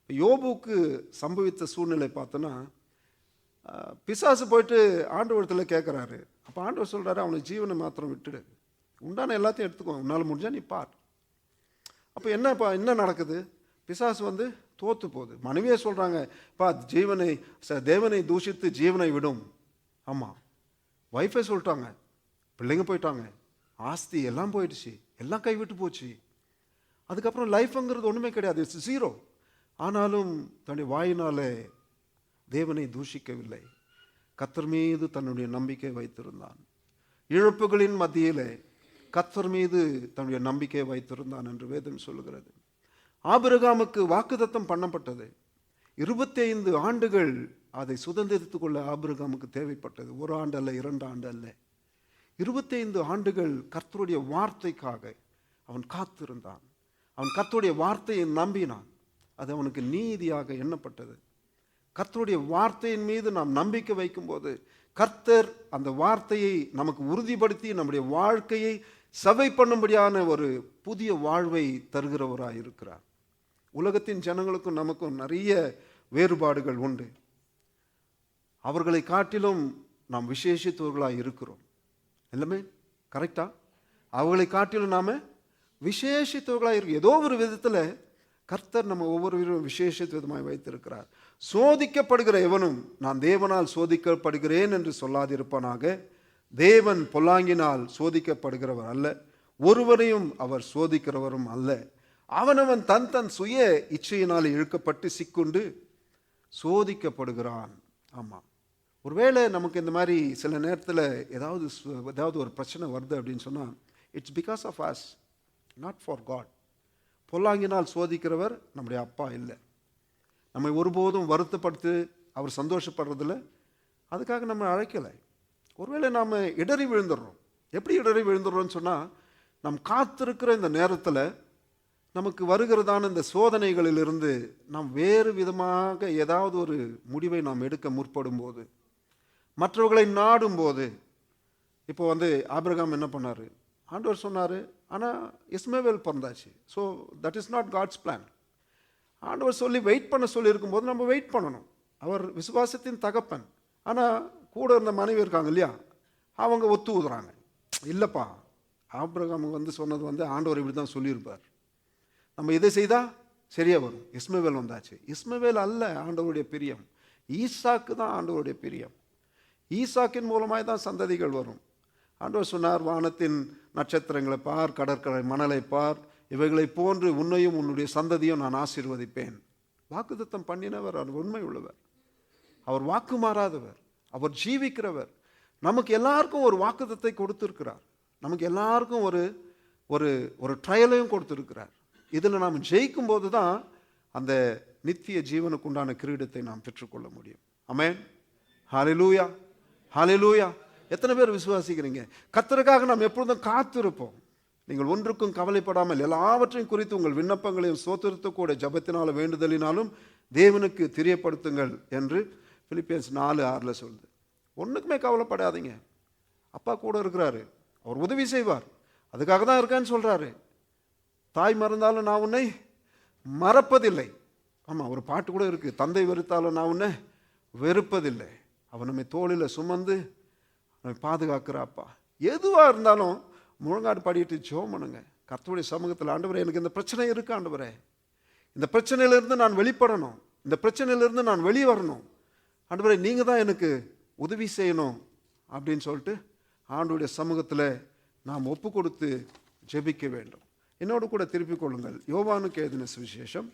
இப்போ யோபுக்கு சம்பவித்த சூழ்நிலை பார்த்தோன்னா, பிசாசு போயிட்டு ஆண்டவரத்தில் கேட்குறாரு. அப்போ ஆண்டவர் சொல்கிறாரு, அவனுக்கு ஜீவனை மாத்திரம் விட்டுடு, உண்டான எல்லாத்தையும் எடுத்துக்கோ, உன்னால் முடிஞ்சா நீ பார். அப்போ என்ன நடக்குது? பிசாசு தோத்து போகுது. மனைவியே சொல்கிறாங்க, தேவனை தூஷித்து ஜீவனை விடும். ஆமாம், வைஃபை சொல்லிட்டாங்க, பிள்ளைங்க போயிட்டாங்க, ஆஸ்தி எல்லாம் போயிடுச்சு, எல்லாம் கைவிட்டு போச்சு. அதுக்கப்புறம் லைஃப்ங்கிறது ஒன்றுமே கிடையாது, இட்ஸ் ஜீரோ. ஆனாலும் தன்னுடைய வாயினாலே தேவனை தூஷிக்கவில்லை, கர்த்தர் மீது தன்னுடைய நம்பிக்கை வைத்திருந்தான். இழப்புகளின் மத்தியிலே கர்த்தர் மீது தன்னுடைய நம்பிக்கையை வைத்திருந்தான் என்று வேதம் சொல்லுகிறது. ஆபிரகாமுக்கு வாக்குத்தத்தம் பண்ணப்பட்டது. 25 ஆண்டுகள் அதை சுதந்திரித்துக் கொள்ள ஆபிரகாமுக்கு தேவைப்பட்டது. 1 ஆண்டு அல்ல, 2 ஆண்டு அல்ல, 25 ஆண்டுகள் கர்த்தருடைய வார்த்தைக்காக அவன் காத்திருந்தான். அவன் கர்த்தருடைய வார்த்தையை நம்பினான். அது அவனுக்கு நீதியாக எண்ணப்பட்டது. கர்த்தருடைய வார்த்தையின் மீது நாம் நம்பிக்கை வைக்கும்போது கர்த்தர் அந்த வார்த்தையை நமக்கு உறுதிப்படுத்தி நம்முடைய வாழ்க்கையை சபை பண்ணும்படியான ஒரு புதிய வாழ்வை தருகிறவராக இருக்கிறார். உலகத்தின் ஜனங்களுக்கும் நமக்கும் நிறைய வேறுபாடுகள் உண்டு. அவர்களை காட்டிலும் நாம் விசேஷித்தவர்களாக இருக்கிறோம். எல்லாமே கரெக்டா? அவர்களை காட்டிலும் நாம விசேஷித்தவர்களாக இருக்கு. ஏதோ ஒரு விதத்தில் கர்த்தர் நம்ம ஒவ்வொருவரும் விசேஷித்த விதமாய் வைத்திருக்கிறார். சோதிக்கப்படுகிற எவனும் நான் தேவனால் சோதிக்கப்படுகிறேன் என்று சொல்லாதிருப்பானாக. தேவன் பொல்லாங்கினால் சோதிக்கப்படுகிறவர் அல்ல, ஒருவரையும் அவர் சோதிக்கிறவரும் அல்ல. அவனவன் தன் தன் சுய இச்சையினால் இழுக்கப்பட்டு சிக்குண்டு சோதிக்கப்படுகிறான். ஆமாம், ஒருவேளை நமக்கு இந்த மாதிரி சில நேரத்தில் ஏதாவது ஒரு பிரச்சனை வருது அப்படின்னு சொன்னால் it's because of us, not for God. பொல்லாங்கினால் சோதிக்கிறவர் நம்முடைய அப்பா இல்லை. நம்மை ஒருபோதும் வருத்தப்படுத்தி அவர் சந்தோஷப்படுறதில்ல. அதுக்காக நம்ம அழைக்கலை. ஒருவேளை நாம் இடறி விழுந்துடுறோம். எப்படி இடறி விழுந்துடுறோம்னு சொன்னால், நம் காத்திருக்கிற இந்த நேரத்தில் நமக்கு வருகிறதான இந்த சோதனைகளிலிருந்து நாம் வேறு விதமாக ஏதாவது ஒரு முடிவை நாம் எடுக்க முற்படும் போது, மற்றவர்களை நாடும் போது, இப்போ ஆபிரகாம் என்ன பண்ணார்? ஆண்டவர் சொன்னார், ஆனால் இஸ்மவேல் பிறந்தாச்சு. So that is not God's plan. ஆண்டவர் சொல்லி வெயிட் பண்ண சொல்லி இருக்கும்போது நம்ம வெயிட் பண்ணணும். அவர் விசுவாசத்தின் தகப்பன். ஆனால் கூட இருந்த மனைவி இருக்காங்க இல்லையா, அவங்க ஒத்து ஊதுறாங்க. இல்லைப்பா, ஆபிரகாம் சொன்னது ஆண்டவர் இப்படி தான் சொல்லியிருப்பார், நம்ம இதை செய்தால் சரியாக வரும். இஸ்மவேல் வந்தாச்சு. இஸ்மவேல் அல்ல ஆண்டவருடைய பிரியம், ஈசாக்கு தான் ஆண்டவருடைய பிரியம். ஈசாக்கின் மூலமாய் தான் சந்ததிகள் வரும். ஆண்டவர் சொன்னார், வானத்தின் நட்சத்திரங்களை பார், கடற்கரை மணலை பார், இவைகளை போன்று உன்னையும் உன்னுடைய சந்ததியும் நான் ஆசீர்வதிப்பேன். வாக்குத்தத்தம் பண்ணினவர், அவர் உண்மை உள்ளவர், அவர் வாக்கு மாறாதவர், அவர் ஜீவிக்கிறவர். நமக்கு எல்லாருக்கும் ஒரு வாக்குத்தத்தை கொடுத்திருக்கிறார். நமக்கு எல்லாருக்கும் ஒரு ஒரு ஒரு ட்ரையலையும் கொடுத்திருக்கிறார். இதில் நாம் ஜெயிக்கும் போது தான் அந்த நித்திய ஜீவனுக்கு உண்டான கிரீடத்தை நாம் பெற்றுக்கொள்ள முடியும். ஆமென். ஹல்லேலூயா, ஹல்லேலூயா. எத்தனை பேர் விசுவாசிக்கிறீங்க? கர்த்தருக்காக நாம் எப்பொழுதும் காத்திருப்போம். நீங்கள் ஒன்றுக்கும் கவலைப்படாமல் எல்லாவற்றையும் குறித்து உங்கள் விண்ணப்பங்களையும் சோத்திரத்தோட ஜபத்தினால வேண்டுதலினாலும் தேவனுக்கு தெரியப்படுத்துங்கள் என்று பிலிப்பியன்ஸ் 4:6 சொல்லுது. ஒன்றுக்குமே கவலைப்படாதீங்க, அப்பா கூட இருக்கிறாரு, அவர் உதவி செய்வார். அதுக்காக தான் இருக்கான்னு சொல்கிறாரு. தாய் மறந்தாலும் நான் உன்னை மறப்பதில்லை. ஆமாம், ஒரு பாட்டு கூட இருக்குது, தந்தை வெறுத்தாலும் நான் உன்னை வெறுப்பதில்லை. அவன் நம்மை தோளில் சுமந்து நம்மை பாதுகாக்கிற அப்பா. எதுவாக இருந்தாலும் முழங்காடு பாடிட்டு ஜெபம் பண்ணுங்க. கர்த்தருடைய சமூகத்தில், ஆண்டவரே எனக்கு இந்த பிரச்சனை இருக்கு, ஆண்டவரே இந்த பிரச்சனையிலிருந்து நான் வெளிப்படணும், இந்த பிரச்சனையிலிருந்து நான் வெளியே வரணும், ஆண்டவரே நீங்கள் தான் எனக்கு உதவி செய்யணும் அப்படின்னு சொல்லிட்டு ஆண்டவருடைய சமூகத்தில் நாம் ஒப்பு கொடுத்து ஜெபிக்க வேண்டும். என்னோடு கூட திருப்பிக் கொள்ளுங்கள். யோவானுக்கு எழுதின சுவிசேஷம்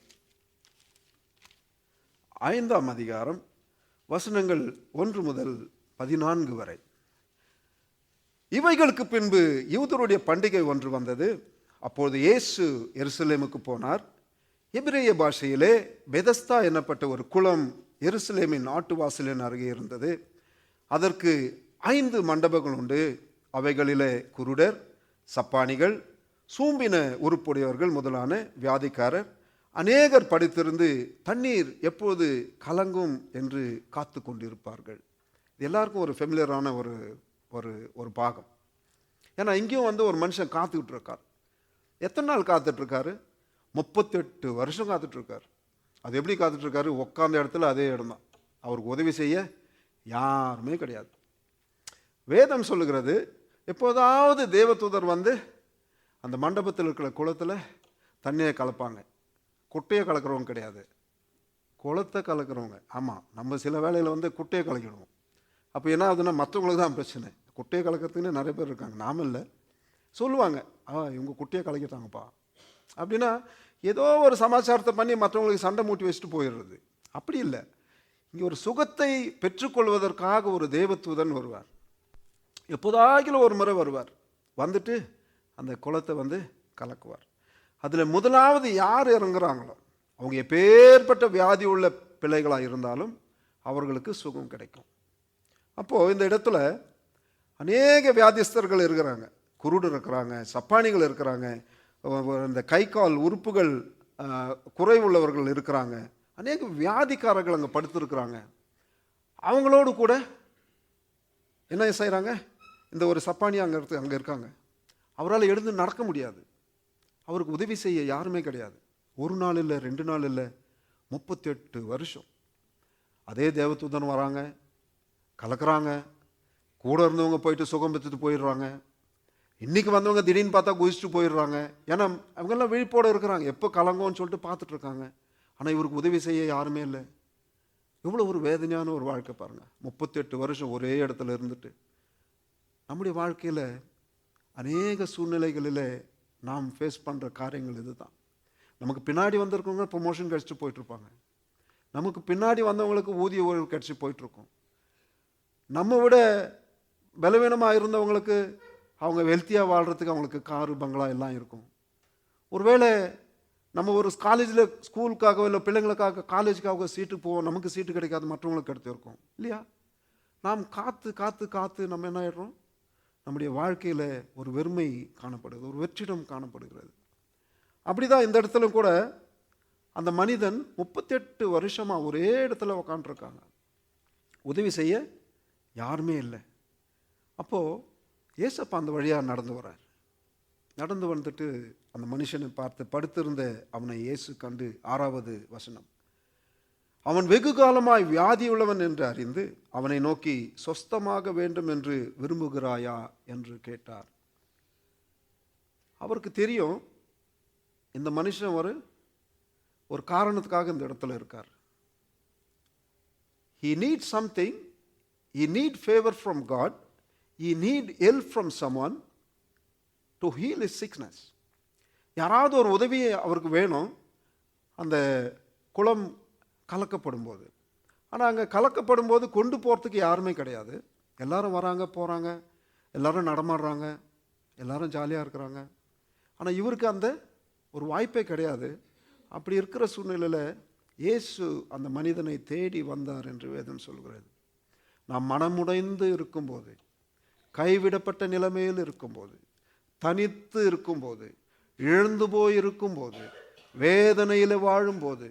5ஆம் அதிகாரம் வசனங்கள் 1 முதல் 14 வரை. இவைகளுக்கு பின்பு யூதருடைய பண்டிகை ஒன்று வந்தது. அப்பொழுது இயேசு எருசலேமுக்கு போனார். எபிரேய பாஷையிலே பெதஸ்தா என்னப்பட்ட ஒரு குளம் எருசலேமின் நாட்டுவாசலின் அருகே இருந்தது. அதற்கு 5 மண்டபங்கள் உண்டு. அவைகளிலே குருடர், சப்பானிகள், சூம்பின உருப்புடையவர்கள் முதலான வியாதிக்காரர் அநேகர் படுத்திருந்து தண்ணீர் எப்போது கலங்கும் என்று காத்து கொண்டிருப்பார்கள். இது எல்லாருக்கும் ஒரு ஃபெமிலியரான ஒரு ஒரு ஒரு பாகம். ஏன்னா இங்கேயும் ஒரு மனுஷன் காத்துக்கிட்டு இருக்கார். எத்தனை நாள் காத்துட்ருக்காரு? 38 வருஷம் காத்துட்ருக்கார். அது எப்படி காத்துட்ருக்காரு? உட்காந்த இடத்துல அதே இடம்தான். அவருக்கு உதவி செய்ய யாருமே கிடையாது. வேதம் சொல்லுகிறது, எப்போதாவது தேவதூதர் அந்த மண்டபத்தில் இருக்கிற குளத்தில் தண்ணியை கலப்பாங்க. குட்டையை கலக்கிறவங்க கிடையாது, குளத்தை கலக்கிறவங்க. ஆமாம், நம்ம சில வேளையில் குட்டையை கலக்கிடுவோம். அப்போ என்ன ஆகுதுன்னா மற்றவங்களுக்கு தான் பிரச்சனை. குட்டையை கலக்கிறதுக்குன்னு நிறைய பேர் இருக்காங்க, நாம இல்லை. சொல்லுவாங்க, இவங்க குட்டையை கலக்கிட்டாங்கப்பா அப்படின்னா ஏதோ ஒரு சமாச்சாரத்தை பண்ணி மற்றவங்களுக்கு சண்டை மூட்டி வச்சுட்டு போயிடுறது. அப்படி இல்லை. இங்கே ஒரு சுகத்தை பெற்றுக்கொள்வதற்காக ஒரு தேவதூதன் வருவார். எப்போதாகிலும் ஒரு முறை வருவார், வந்துட்டு அந்த குளத்தை கலக்குவார். அதில் முதலாவது யார் இறங்குறாங்களோ அவங்க எப்பேற்பட்ட வியாதி உள்ள பிள்ளைகளாக இருந்தாலும் அவர்களுக்கு சுகம் கிடைக்கும். அப்போது இந்த இடத்துல அநேக வியாதிஸ்தர்கள் இருக்கிறாங்க, குருடு இருக்கிறாங்க, சப்பானிகள் இருக்கிறாங்க, இந்த கை கால் உறுப்புகள் குறைவுள்ளவர்கள் இருக்கிறாங்க, அநேக வியாதிக்காரர்கள் அங்கே படுத்திருக்கிறாங்க. அவங்களோடு கூட என்ன செய்கிறாங்க, இந்த ஒரு சப்பானி அங்கே இருக்காங்க. அவரால் எழுந்து நடக்க முடியாது, அவருக்கு உதவி செய்ய யாருமே கிடையாது. ஒரு நாள் இல்லை, 2 நாள் இல்லை, 38 வருஷம் அதே தேவதூதன் வராங்க, கலக்குறாங்க, கூட இருந்தவங்க போயிட்டு சுகம் பெற்றுட்டு போயிடுறாங்க. இன்றைக்கி வந்தவங்க திடீர்னு பார்த்தா குதிச்சுட்டு போயிடுறாங்க. ஏன்னா அவங்கெல்லாம் விழிப்போடு இருக்கிறாங்க, எப்போ கலங்கோன்னு சொல்லிட்டு பார்த்துட்டு இருக்காங்க. ஆனால் இவருக்கு உதவி செய்ய யாருமே இல்லை. எவ்வளோ ஒரு வேதனையான ஒரு வாழ்க்கை பாருங்கள். 38 வருஷம் ஒரே இடத்துல இருந்துட்டு. நம்முடைய வாழ்க்கையில் அநேக சூழ்நிலைகளில் நாம் ஃபேஸ் பண்ணுற காரியங்கள் இது தான். நமக்கு பின்னாடி வந்திருக்கவங்க ப்ரொமோஷன் கிடச்சிட்டு போயிட்டுருப்பாங்க, நமக்கு பின்னாடி வந்தவங்களுக்கு ஊதிய உயர்வு கிடச்சி போயிட்டுருக்கோம். நம்ம விட பலவீனமாக இருந்தவங்களுக்கு அவங்க வெல்த்தியாக வாழ்கிறதுக்கு அவங்களுக்கு காரு பங்களா எல்லாம் இருக்கும். ஒருவேளை நம்ம ஒரு காலேஜில் ஸ்கூலுக்காக இல்லை பிள்ளைங்களுக்காக காலேஜுக்காக சீட்டு போவோம், நமக்கு சீட்டு கிடைக்காது, மற்றவங்களுக்கு கிடைத்திருக்கோம் இல்லையா? நாம் காத்து காத்து காத்து நம்ம என்ன ஆயிடுறோம், நம்முடைய வாழ்க்கையில் ஒரு வெறுமை காணப்படுகிறது, ஒரு வெற்றிடம் காணப்படுகிறது. அப்படி தான் இந்த இடத்துல கூட அந்த மனிதன் 38 வருஷமாக ஒரே இடத்துல உக்காண்டிருக்காங்க, உதவி செய்ய யாருமே இல்லை. அப்போது ஏசப்பா அந்த வழியாக நடந்து வர்றார். நடந்து வந்துட்டு அந்த மனுஷனை பார்த்து படுத்திருந்த அவனை இயேசு கண்டு 6வது வசனம், அவன் வெகு காலமாய் வியாதியுள்ளவன் என்று அறிந்து அவனை நோக்கி சொஸ்தமாக வேண்டும் என்று விரும்புகிறாயா என்று கேட்டார். அவருக்கு தெரியும் இந்த மனுஷன் ஒரு காரணத்துக்காக இந்த இடத்துல இருக்கார். He needs something, he need favor from God, he need help from someone to heal his sickness. யாராவது ஒரு உதவியை அவருக்கு வேணும் அந்த குளம் கலக்கப்படும் போது. ஆனால் அங்கே கலக்கப்படும் போது கொண்டு போகிறதுக்கு யாருமே கிடையாது. எல்லாரும் வராங்க போகிறாங்க, எல்லாரும் நடமாடுறாங்க, எல்லாரும் ஜாலியாக இருக்கிறாங்க. ஆனால் இவருக்கு அந்த ஒரு வாய்ப்பே கிடையாது. அப்படி இருக்கிற சூழ்நிலையில் இயேசு அந்த மனிதனை தேடி வந்தார் என்று வேதம் சொல்கிறது. நாம் மனமுடைந்து இருக்கும்போது, கைவிடப்பட்ட நிலைமையில் இருக்கும்போது, தனித்து இருக்கும்போது, இழந்து போய் இருக்கும்போது, வேதனையில் வாழும்போது,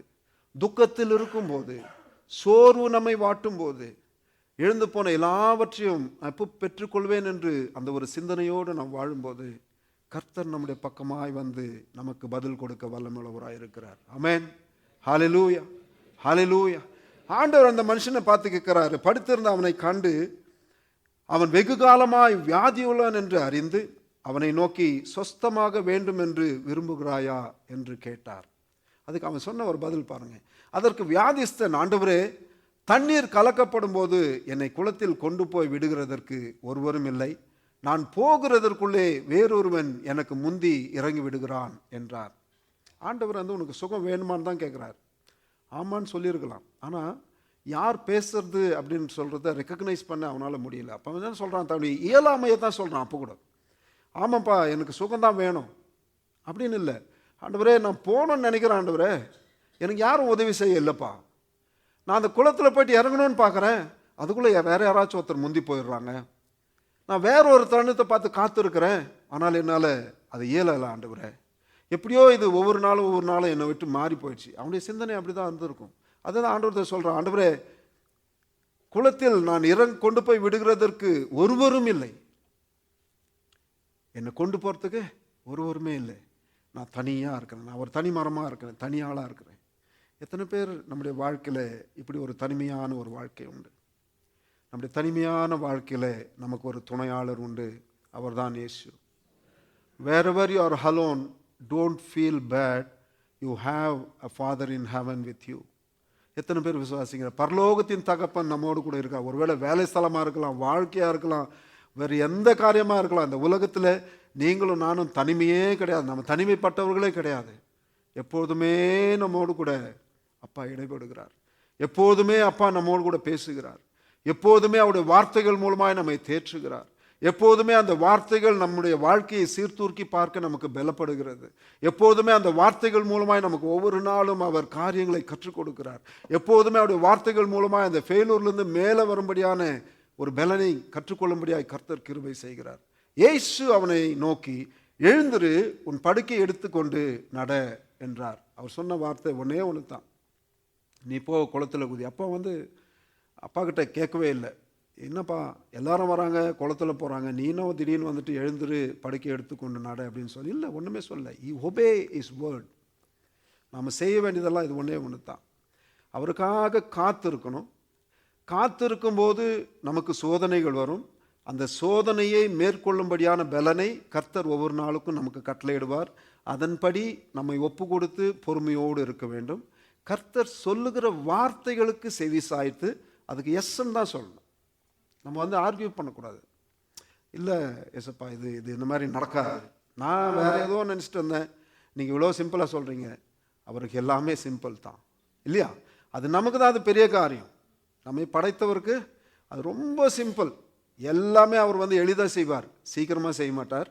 துக்கத்தில் இருக்கும்போது, சோர்வு நம்மை வாட்டும்போது, எழுந்து போன எல்லாவற்றையும் எப்போ பெற்றுக்கொள்வேன் என்று அந்த ஒரு சிந்தனையோடு நாம் வாழும்போது கர்த்தர் நம்முடைய பக்கமாய் வந்து நமக்கு பதில் கொடுக்க வல்லமையுள்ளவராய் இருக்கிறார். ஆமென், ஹல்லேலூயா, ஹல்லேலூயா. ஆண்டவர் அந்த மனுஷனை பார்த்து கேட்கிறாரு, படுத்திருந்த அவனை கண்டு அவன் வெகு காலமாய் வியாதியுள்ளவன் என்று அறிந்து அவனை நோக்கி சொஸ்தமாக வேண்டும் என்று விரும்புகிறாயா என்று கேட்டார். அதுக்கு அவன் சொன்ன ஒரு பதில் பாருங்க. அதற்கு வியாதிஸ்தன், ஆண்டவரே, தண்ணீர் கலக்கப்படும் போது என்னை குளத்தில் கொண்டு போய் விடுகிறதற்கு ஒருவரும் இல்லை, நான் போகிறதற்குள்ளே வேறொருவன் எனக்கு முந்தி இறங்கி விடுகிறான் என்றார். ஆண்டவர் உனக்கு சுகம் வேணுமான்னு தான் கேட்குறார். ஆமான்னு சொல்லியிருக்கலாம், ஆனால் யார் பேசுறது அப்படின்னு சொல்கிறத ரெக்கக்னைஸ் பண்ண அவனால் முடியல. அப்போ தான் சொல்கிறான், தன்னுடைய இயலாமையை தான் சொல்கிறான். அப்போ கூட ஆமாப்பா எனக்கு சுகம்தான் வேணும் அப்படின்னு இல்லை. ஆண்டவரே, நான் போகணுன்னு நினைக்கிறேன், ஆண்டவரே எனக்கு யாரும் உதவி செய்ய இல்லைப்பா, நான் அந்த குளத்தில் போயிட்டு இறங்கணும்னு பார்க்குறேன், அதுக்குள்ளே வேறு யாராச்சும் ஒருத்தர் முந்தி போயிடுறாங்க, நான் வேற ஒரு தருணத்தை பார்த்து காத்திருக்கிறேன், ஆனால் என்னால் அது இயலலை ஆண்டவரே, எப்படியோ இது ஒவ்வொரு நாளும் என்னை விட்டு மாறி போயிடுச்சு. அவனுடைய சிந்தனை அப்படி தான் இருந்திருக்கும். அதுதான் ஆண்டவர்கிட்ட சொல்கிறான், ஆண்டவரே, குளத்தில் நான் கொண்டு போய் விடுகிறதற்கு ஒருவரும் இல்லை, என்னை கொண்டு போகிறதுக்கு ஒருவருமே இல்லை, நான் தனியாக இருக்கிறேன், நான் ஒரு தனி மரமாக இருக்கிறேன், தனியாளாக இருக்கிறேன். எத்தனை பேர் நம்முடைய வாழ்க்கையில் இப்படி ஒரு தனிமையான ஒரு வாழ்க்கை உண்டு? நம்முடைய தனிமையான வாழ்க்கையில் நமக்கு ஒரு துணையாளர் உண்டு, அவர் தான் இயேசு. Wherever you are alone, don't feel bad, you have a father in heaven with you. எத்தனை பேர் விசுவாசிக்கிற பரலோகத்தின் தகப்பன் நம்மோடு கூட இருக்கா? ஒருவேளை வேலை ஸ்தலமாக இருக்கலாம், வாழ்க்கையாக இருக்கலாம், வேறு எந்த காரியமாக இருக்கலாம். இந்த உலகத்தில் நீங்களும் நானும் தனிமையே கிடையாது, நம்ம தனிமைப்பட்டவர்களே கிடையாது. எப்போதுமே நம்மோடு கூட அப்பா இடைபடுகிறார், எப்போதுமே அப்பா நம்மோடு கூட பேசுகிறார், எப்போதுமே அவருடைய வார்த்தைகள் மூலமாய் நம்மை தேற்றுகிறார், எப்போதுமே அந்த வார்த்தைகள் நம்முடைய வாழ்க்கையை சீர்தூக்கி பார்க்க நமக்கு பலப்படுகிறது. எப்போதுமே அந்த வார்த்தைகள் மூலமாய் நமக்கு ஒவ்வொரு நாளும் அவர் காரியங்களை கற்றுக் கொடுக்கிறார். எப்போதுமே அவருடைய வார்த்தைகள் மூலமாய் அந்த ஃபெயிலூர்லேருந்து மேலே வரும்படியான ஒரு பலனை கற்றுக்கொள்ளும்படியாய் கர்த்தர் கிருபை செய்கிறார். இயேசு அவனை நோக்கி, எழுந்திரு, உன் படுக்கை எடுத்துக்கொண்டு நட என்றார். அவர் சொன்ன வார்த்தை ஒன்னே ஒன்று தான், நீ போ குளத்தில் குதி. அப்போ அப்பா கிட்ட கேட்கவே இல்லை, என்னப்பா எல்லாரும் வராங்க குளத்தில் போகிறாங்க, நீனும் திடீர்னு வந்துட்டு எழுந்துரு படுக்கை எடுத்துக்கொண்டு நட அப்படின்னு சொல்லி இல்லை, ஒன்றுமே சொல்ல. ஈ ஒபே இஸ் வேர்ட். நாம் செய்ய வேண்டியதெல்லாம் இது ஒன்றே ஒன்று தான். அவருக்காக காத்திருக்கணும். காத்திருக்கும்போது நமக்கு சோதனைகள் வரும். அந்த சோதனையை மேற்கொள்ளும்படியான பலனை கர்த்தர் ஒவ்வொரு நாளுக்கும் நமக்கு கட்டளையிடுவார். அதன்படி நம்மை ஒப்பு கொடுத்து பொறுமையோடு இருக்க வேண்டும். கர்த்தர் சொல்லுகிற வார்த்தைகளுக்கு செவி சாய்த்து அதுக்கு எஸ்ன்னு தான் சொல்லணும். நம்ம ஆர்கியூ பண்ணக்கூடாது. இல்லை எஸ்ப்பா இது இந்த மாதிரி நடக்காது, நான் வேற ஏதோ நினச்சிட்டு வந்தேன், நீங்கள் இவ்வளோ சிம்பிளாக சொல்கிறீங்க. அவருக்கு எல்லாமே சிம்பிள் தான் இல்லையா? அது நமக்கு தான் அது பெரிய காரியம். நம்மை படைத்தவருக்கு அது ரொம்ப சிம்பிள். எல்லாமே அவர் எளிதாக செய்வார், சீக்கிரமாக செய்ய மாட்டார்,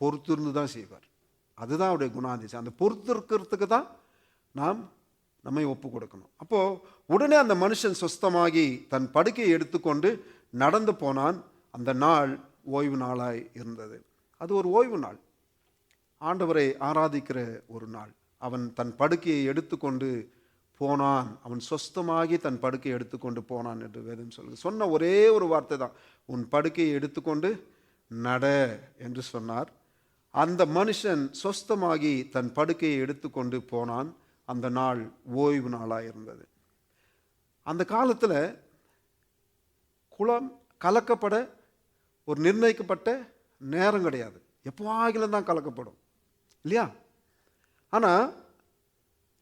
பொறுத்திருந்து தான் செய்வார். அதுதான் அவருடைய குணாதிசயம். அந்த பொறுத்து இருக்கிறதுக்கு தான் நாம் நம்மை ஒப்பு கொடுக்கணும். அப்போது உடனே அந்த மனுஷன் சுஸ்தமாகி தன் படுக்கையை எடுத்துக்கொண்டு நடந்து போனான். அந்த நாள் ஓய்வு நாளாய் இருந்தது. அது ஒரு ஓய்வு நாள், ஆண்டவரை ஆராதிக்கிற ஒரு நாள். அவன் தன் படுக்கையை எடுத்துக்கொண்டு போனான். அவன் சொஸ்தமாகி தன் படுக்கையை எடுத்துக்கொண்டு போனான் என்று வேதம் சொல்லுது. சொன்ன ஒரே ஒரு வார்த்தை தான், உன் படுக்கையை எடுத்துக்கொண்டு நட என்று சொன்னார். அந்த மனுஷன் சொஸ்தமாகி தன் படுக்கையை எடுத்துக்கொண்டு போனான். அந்த நாள் ஓய்வு நாளாக இருந்தது. அந்த காலத்தில் குளம் கலக்கப்பட ஒரு நிர்ணயிக்கப்பட்ட நேரம் கிடையாது, எப்போ ஆகிலும் தான் கலக்கப்படும் இல்லையா? ஆனால்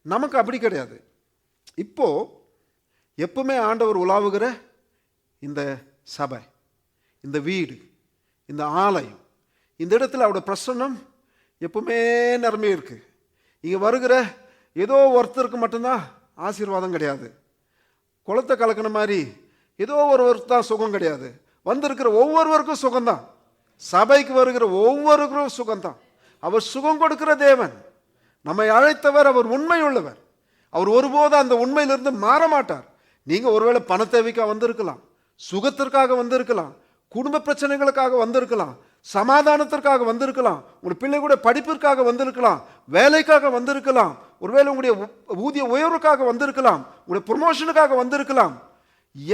நமக்கு அப்படி கிடையாது. இப்போ எப்பவுமே ஆண்டவர் உலாவுகிற இந்த சபை, இந்த வீடு, இந்த ஆலயம், இந்த இடத்துல அவருடைய பிரசன்னம் எப்பவுமே நிரம்பி இருக்கு. இங்கே வருகிற ஏதோ ஒருத்தருக்கு மட்டும்தான் ஆசீர்வாதம் கிடையாது. குளத்தை கலக்கின மாதிரி ஏதோ ஒருவருக்கு தான் சுகம் கிடையாது. வந்திருக்கிற ஒவ்வொருவருக்கும் சுகம்தான். சபைக்கு வருகிற ஒவ்வொருவருக்கும் சுகம்தான். அவர் சுகம் கொடுக்கிற தேவன். நம்மை அழைத்தவர் அவர் உண்மை உள்ளவர். அவர் ஒருபோதும் அந்த உண்மையிலிருந்து மாற மாட்டார். நீங்க ஒருவேளை பண தேவைக்காக வந்திருக்கலாம், சுகத்திற்காக வந்திருக்கலாம், குடும்ப பிரச்சனைகளுக்காக வந்திருக்கலாம், சமாதானத்திற்காக வந்திருக்கலாம், உங்களுடைய பிள்ளைகளுடைய படிப்பிற்காக வந்திருக்கலாம், வேலைக்காக வந்திருக்கலாம், ஒருவேளை உங்களுடைய ஊதிய உயர்வுக்காக வந்திருக்கலாம், உங்களுடைய ப்ரொமோஷனுக்காக வந்திருக்கலாம்.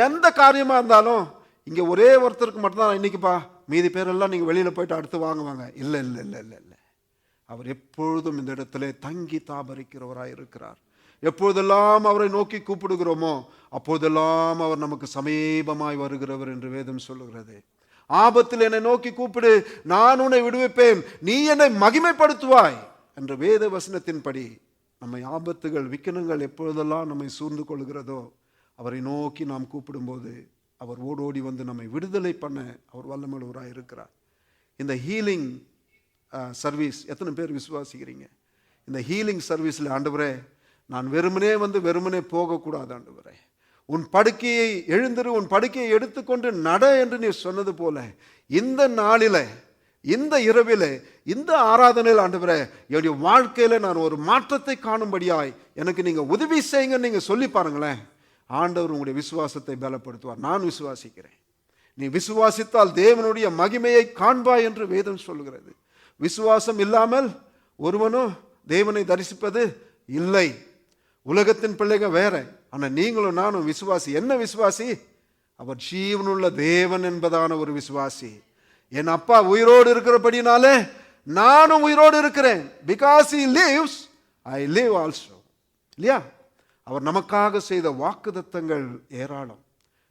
எந்த காரியமா இருந்தாலும் இங்க ஒரே ஒருத்தருக்கு மட்டும்தான் இன்னைக்குப்பா, மீதி பேரெல்லாம் நீங்க வெளியில போயிட்டு அடுத்து வாங்குவாங்க. இல்லை இல்லை இல்லை இல்லை இல்லை. அவர் எப்பொழுதும் இந்த இடத்துல தங்கி தாபரிக்கிறவராய் இருக்கிறார். எப்பொழுதெல்லாம் அவரை நோக்கி கூப்பிடுகிறோமோ அப்போதெல்லாம் அவர் நமக்கு சமீபமாய் வருகிறவர் என்று வேதம் சொல்லுகிறது. ஆபத்தில் என்னை நோக்கி கூப்பிடு, நான் உன்னை விடுவிப்பேன், நீ என்னை மகிமைப்படுத்துவாய் என்ற வேத வசனத்தின்படி நம்மை ஆபத்துகள், விக்கனங்கள் எப்பொழுதெல்லாம் நம்மை சூழ்ந்து கொள்கிறதோ அவரை நோக்கி நாம் கூப்பிடும்போது அவர் ஓடோடி வந்து நம்மை விடுதலை பண்ண அவர் வல்லமையுள்ளவராய் இருக்கிறார். இந்த ஹீலிங் சர்வீஸ் எத்தனை பேர் விசுவாசிக்கிறீங்க? இந்த ஹீலிங் சர்வீஸில் ஆண்டவரே, நான் வெறுமனே போகக்கூடாது ஆண்டவரே, உன் படுக்கையை எழுந்திரு, உன் படுக்கையை எடுத்துக்கொண்டு நட என்று நீ சொன்னது போல இந்த நாளில, இந்த இரவில, இந்த ஆராதனையில் ஆண்டவரே, என்னுடைய வாழ்க்கையில நான் ஒரு மாற்றத்தை காணும்படியாய் எனக்கு நீங்க உதவி செய்யுங்க நீங்க சொல்லி பாருங்களேன். ஆண்டவர் உங்களுடைய விசுவாசத்தை பலப்படுத்துவார். நான் விசுவாசிக்கிறேன். நீ விசுவாசித்தால் தேவனுடைய மகிமையை காண்பாய் என்று வேதம் சொல்லுகிறது. விசுவாசம் இல்லாமல் ஒருவனும் தேவனை தரிசிப்பது இல்லை. உலகத்தின் பிள்ளைகள் வேற, ஆனால் நீங்களும் நானும் விசுவாசி. என்ன விசுவாசி? அவர் ஜீவனுள்ள தேவன் என்பதான ஒரு விசுவாசி. என் அப்பா உயிரோடு இருக்கிறபடினாலே நானும் உயிரோடு இருக்கிறேன். Because he lives, I live also. இல்லையா? அவர் நமக்காக செய்த வாக்குத்தத்தங்கள் ஏராளம்,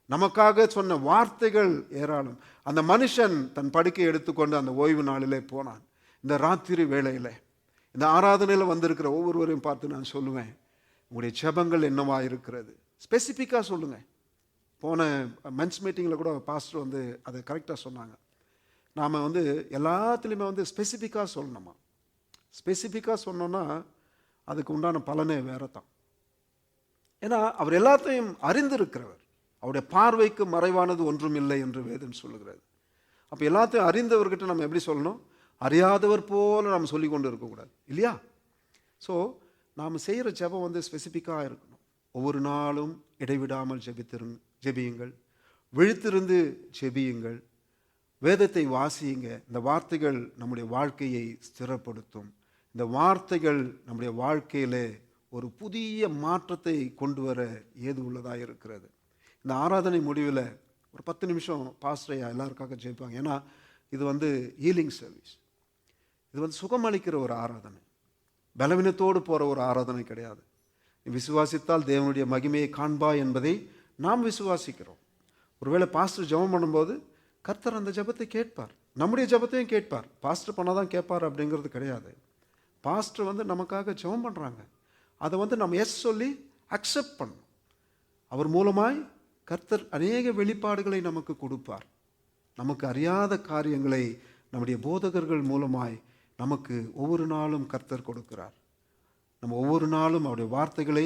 நமக்காக சொன்ன வார்த்தைகள் ஏராளம். அந்த மனுஷன் தன் படுக்கையை எடுத்துக்கொண்டு அந்த ஓய்வு நாளிலே போனான். இந்த ராத்திரி வேளையில இந்த ஆராதனையில் வந்திருக்கிற ஒவ்வொருவரையும் பார்த்து நான் சொல்லுவேன், உங்களுடைய ஜெபங்கள் என்னவா இருக்கிறது? ஸ்பெசிஃபிக்காக சொல்லுங்க. போன மென்ஸ் மீட்டிங்கில் கூட பாஸ்டர் அதை கரெக்டாக சொன்னாங்க. நாம் எல்லாத்துலேயுமே ஸ்பெசிஃபிக்காக சொல்லணுமா? ஸ்பெசிஃபிக்காக சொன்னோன்னா அதுக்கு உண்டான பலனே வேற தான். ஏன்னா அவர் எல்லாத்தையும் அறிந்திருக்கிறவர். அவருடைய பார்வைக்கு மறைவானது ஒன்றும் இல்லை என்று வேதம் சொல்லுகிறது. அப்போ எல்லாத்தையும் அறிந்தவர்கிட்ட நம்ம எப்படி சொல்லணும்? அறியாதவர் போல நம்ம சொல்லி கொண்டு இருக்கக்கூடாது இல்லையா? ஸோ நாம் செய்கிற ஜெபம் வந்து ஸ்பெசிஃபிக்காக இருக்கணும். ஒவ்வொரு நாளும் இடைவிடாமல் ஜெபியுங்கள், விழித்திருந்து ஜெபியுங்கள், வேதத்தை வாசியுங்க. இந்த வார்த்தைகள் நம்முடைய வாழ்க்கையை ஸ்திரப்படுத்தும். இந்த வார்த்தைகள் நம்முடைய வாழ்க்கையில் ஒரு புதிய மாற்றத்தை கொண்டு வர ஏது உள்ளதாக இருக்கிறது. இந்த ஆராதனை முடிவில் ஒரு 10 நிமிஷம் பாஸ்டரையா எல்லாருக்காக ஜெயிப்பாங்க. ஏன்னா இது வந்து ஹீலிங் சர்வீஸ். இது வந்து சுகமளிக்கிற ஒரு ஆராதனை, பலவீனத்தோடு போகிற ஒரு ஆராதனை கிடையாது. விசுவாசித்தால் தேவனுடைய மகிமையை காண்பாய் என்பதை நாம் விசுவாசிக்கிறோம். ஒருவேளை பாஸ்டர் ஜெபம் பண்ணும்போது கர்த்தர் அந்த ஜெபத்தை கேட்பார், நம்முடைய ஜெபத்தையும் கேட்பார். பாஸ்டர் பண்ணாதான் கேட்பார் அப்படிங்கிறது கிடையாது. பாஸ்டர் வந்து நமக்காக ஜெபம் பண்ணுறாங்க, அதை வந்து நம்ம எஸ் சொல்லி அக்செப்ட் பண்ணணும். அவர் மூலமாய் கர்த்தர் அநேக வெளிப்பாடுகளை நமக்கு கொடுப்பார். நமக்கு அறியாத காரியங்களை நம்முடைய போதகர்கள் மூலமாய் நமக்கு ஒவ்வொரு நாளும் கர்த்தர் கொடுக்கிறார். நம்ம ஒவ்வொரு நாளும் அவருடைய வார்த்தைகளை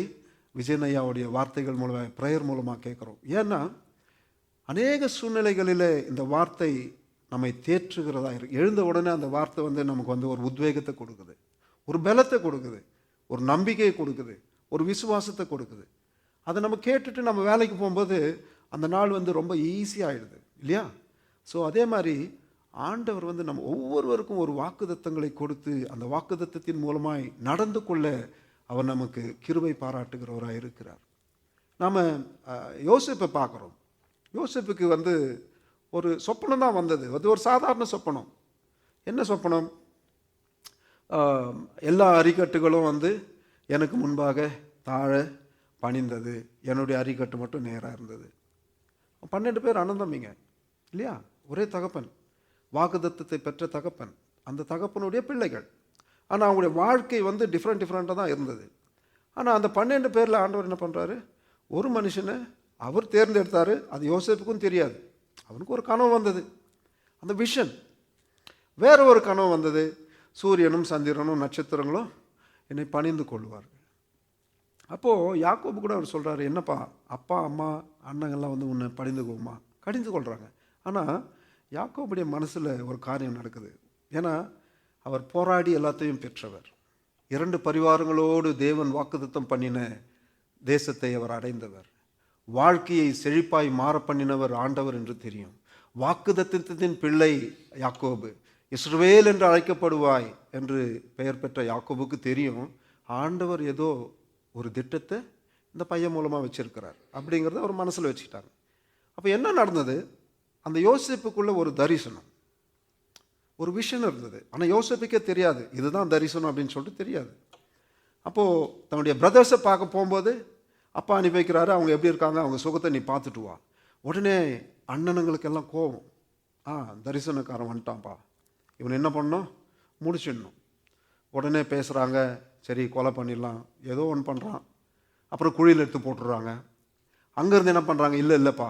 விஜயனையாவுடைய வார்த்தைகள் மூலமாக ப்ரேயர் மூலமாக கேட்குறோம். ஏன்னா அநேக சூழ்நிலைகளில் இந்த வார்த்தை நம்மை தேற்றுகிறதா இருக்கு. எழுந்த உடனே அந்த வார்த்தை வந்து நமக்கு வந்து ஒரு உத்வேகத்தை கொடுக்குது, ஒரு பலத்தை கொடுக்குது, ஒரு நம்பிக்கையை கொடுக்குது, ஒரு விசுவாசத்தை கொடுக்குது. அதை நம்ம கேட்டுட்டு நம்ம வேலைக்கு போகும்போது அந்த நாள் வந்து ரொம்ப ஈஸியாகிடுது இல்லையா? ஸோ அதே மாதிரி ஆண்டவர் வந்து நம்ம ஒவ்வொருவருக்கும் ஒரு வாக்குத்தத்தங்களை கொடுத்து அந்த வாக்குத்தத்தின் மூலமாய் நடந்து கொள்ள அவர் நமக்கு கிருபை பாராட்டுகிறவராக இருக்கிறார். நாம் யோசேப்பை பார்க்குறோம். யோசேப்புக்கு வந்து ஒரு சொப்பனம் தான் வந்தது. அது ஒரு சாதாரண சொப்பனம். என்ன சொப்பனம்? எல்லா அரிக்கட்டுகளும் வந்து எனக்கு முன்பாக தாழ பணிந்தது, என்னுடைய அரிக்கட்டு மட்டும் நேராக இருந்தது. 12 பேர் அனந்தமிங்க இல்லையா? ஒரே தகப்பன், வாக்குத்தத்தத்தை பெற்ற தகப்பன், அந்த தகப்பனுடைய பிள்ளைகள். ஆனால் அவங்களுடைய வாழ்க்கை வந்து டிஃப்ரெண்ட்டாக தான் இருந்தது. ஆனால் அந்த 12 பேரில் ஆண்டவர் என்ன பண்ணுறாரு? ஒரு மனுஷனை அவர் தேர்ந்தெடுத்தார். அது யோசேப்புக்கும் தெரியாது. அவனுக்கு ஒரு கனவு வந்தது, அந்த விஷன். வேற ஒரு கனவு வந்தது, சூரியனும் சந்திரனும் நட்சத்திரங்களும் என்னை பணிந்து கொள்வார்கள். அப்போது யாக்கோபு கூட அவர் சொல்கிறாரு, என்னப்பா அப்பா அம்மா அண்ணங்கள்லாம் வந்து உன்னை பணிந்துக்குவோமா? கடிந்து கொள்கிறாங்க. ஆனால் யாக்கோபுடைய மனசில் ஒரு காரியம் நடக்குது. ஏன்னா அவர் போராடி எல்லாத்தையும் பெற்றவர். 2 பரிவாரங்களோடு தேவன் வாக்குத்தத்தம் பண்ணின தேசத்தை அவர் அடைந்தவர். வாழ்க்கையை செழிப்பாய் மாற பண்ணினவர் ஆண்டவர் என்று தெரியும். வாக்குத்தத்தத்தின் பிள்ளை யாக்கோபு, இஸ்ரவேல் என்று அழைக்கப்படுவாய் என்று பெயர் பெற்ற யாக்கோபுக்கு தெரியும் ஆண்டவர் ஏதோ ஒரு திட்டத்தை இந்த பையன் மூலமாக வச்சிருக்கிறார் அப்படிங்கிறத அவர் மனசில் வச்சுக்கிட்டாங்க. அப்போ என்ன நடந்தது? அந்த யோசேப்புக்குள்ள ஒரு தரிசனம், ஒரு விஷன் இருந்தது. ஆனால் யோசேப்புக்கே தெரியாது இதுதான் தரிசனம் அப்படின்னு சொல்லிட்டு தெரியாது. அப்போது தன்னுடைய பிரதர்ஸை பார்க்க போகும்போது அப்பா அனுப்பி வைக்கிறாரு. அவங்க எப்படி இருக்காங்க, அவங்க சுகத்தை நீ பார்த்துட்டு வா. உடனே அண்ணனுங்களுக்கெல்லாம் கோபம். தரிசனக்காரன் வந்துட்டான்ப்பா, இவன் என்ன பண்ணணும்? முடிச்சிடணும். உடனே பேசுகிறாங்க, சரி கொலை பண்ணிடலாம், ஏதோ ஒன்று பண்ணுறான். அப்புறம் குழியில் எடுத்து போட்டுடுறாங்க. அங்கேருந்து என்ன பண்ணுறாங்க? இல்லைப்பா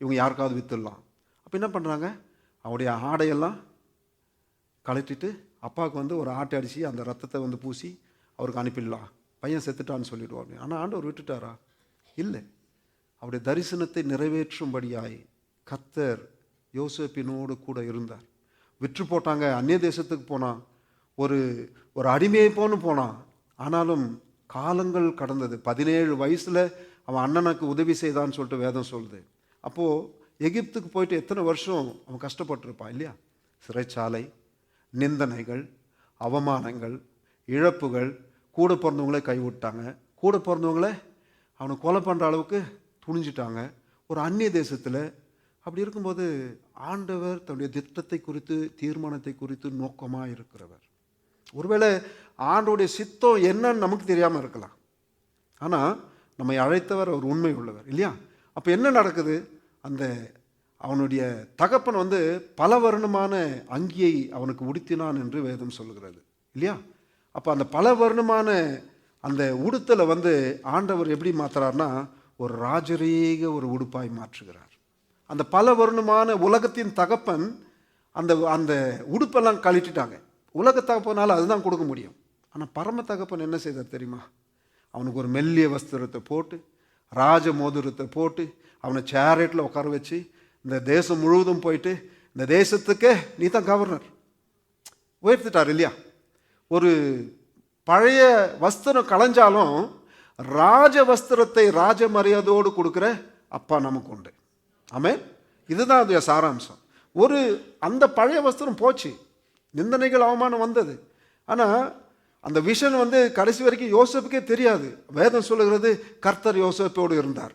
இவங்க யாருக்காவது விற்றுடலாம். அப்போ என்ன பண்ணுறாங்க? அவருடைய ஆடையெல்லாம் கழட்டிட்டு அப்பாவுக்கு வந்து ஒரு ஆட்டை அடித்து அந்த ரத்தத்தை வந்து பூசி அவருக்கு அனுப்பிடலாம், பையன் செத்துட்டான்னு சொல்லிடுவாங்க. ஆனால் ஆண்டவர் விட்டுட்டாரா? இல்லை. அவருடைய தரிசனத்தை நிறைவேற்றும்படியாய் கர்த்தர் யோசேப்பினோடு கூட இருந்தார். விற்று போட்டாங்க, அந்நிய தேசத்துக்கு போனான், ஒரு அடிமையை போனான். ஆனாலும் காலங்கள் கடந்தது. 17 வயசில் அவன் அண்ணனுக்கு உதவி செய்தான்னு சொல்லிட்டு வேதம் சொல்லுது. அப்போது எகிப்துக்கு போயிட்டு எத்தனை வருஷம் அவன் கஷ்டப்பட்டிருப்பான் இல்லையா? சிறைச்சாலை, நிந்தனைகள், அவமானங்கள், இழப்புகள், கூட பிறந்தவங்களே கைவிட்டாங்க, கூட பிறந்தவங்களே அவனை கொலை பண்ணுற அளவுக்கு துணிஞ்சிட்டாங்க ஒரு அந்நிய தேசத்தில். அப்படி இருக்கும்போது ஆண்டவர் தன்னுடைய திட்டத்தை குறித்து, தீர்மானத்தை குறித்து நோக்கமாக இருக்கிறவர். ஒருவேளை ஆண்டோடைய சித்தம் என்னன்னு நமக்கு தெரியாமல் இருக்கலாம், ஆனால் நம்மை அழைத்தவர் அவர் உண்மை உள்ளவர் இல்லையா? அப்போ என்ன நடக்குது? அந்த அவனுடைய தகப்பன் வந்து பல வர்ணமான அங்கியை அவனுக்கு உடுத்தினான் என்று வேதம் சொல்கிறது இல்லையா? அப்போ அந்த பல வர்ணமான அந்த உடுத்தலை வந்து ஆண்டவர் எப்படி மாற்றுறாருன்னா ஒரு ராஜரீக ஒரு உடுப்பாய் மாற்றுகிறார். அந்த பல வர்ணமான உலகத்தின் தகப்பன் அந்த அந்த உடுப்பெல்லாம் கழட்டிட்டாங்க. உலக தகப்பனால் அதுதான் கொடுக்க முடியும். ஆனால் பரம தகப்பன் என்ன செய்தார் தெரியுமா? அவனுக்கு ஒரு மெல்லிய வஸ்திரத்தை போட்டு, ராஜ மோதிரத்தை போட்டு, அவனை சேரேட்டில் உட்கார வச்சு இந்த தேசம் முழுவதும் போயிட்டு இந்த தேசத்துக்கு நீ தான் கவர்னர். உயர்த்திட்டார் இல்லையா? ஒரு பழைய வஸ்திரம் களைஞ்சாலும் ராஜ வஸ்திரத்தை ராஜ மரியாதையோடு கொடுக்குற அப்பா நமக்கு உண்டு. ஆமென். இதுதான் அது சாராம்சம். அந்த பழைய வஸ்திரம் போச்சு, நிந்தனைகள் அவமானம் வந்தது. ஆனால் அந்த விஷன் கடைசி வரைக்கும் யோசேப்புக்கே தெரியாது. வேதம் சொல்லுகிறது கர்த்தர் யோசேப்போடு இருந்தார்.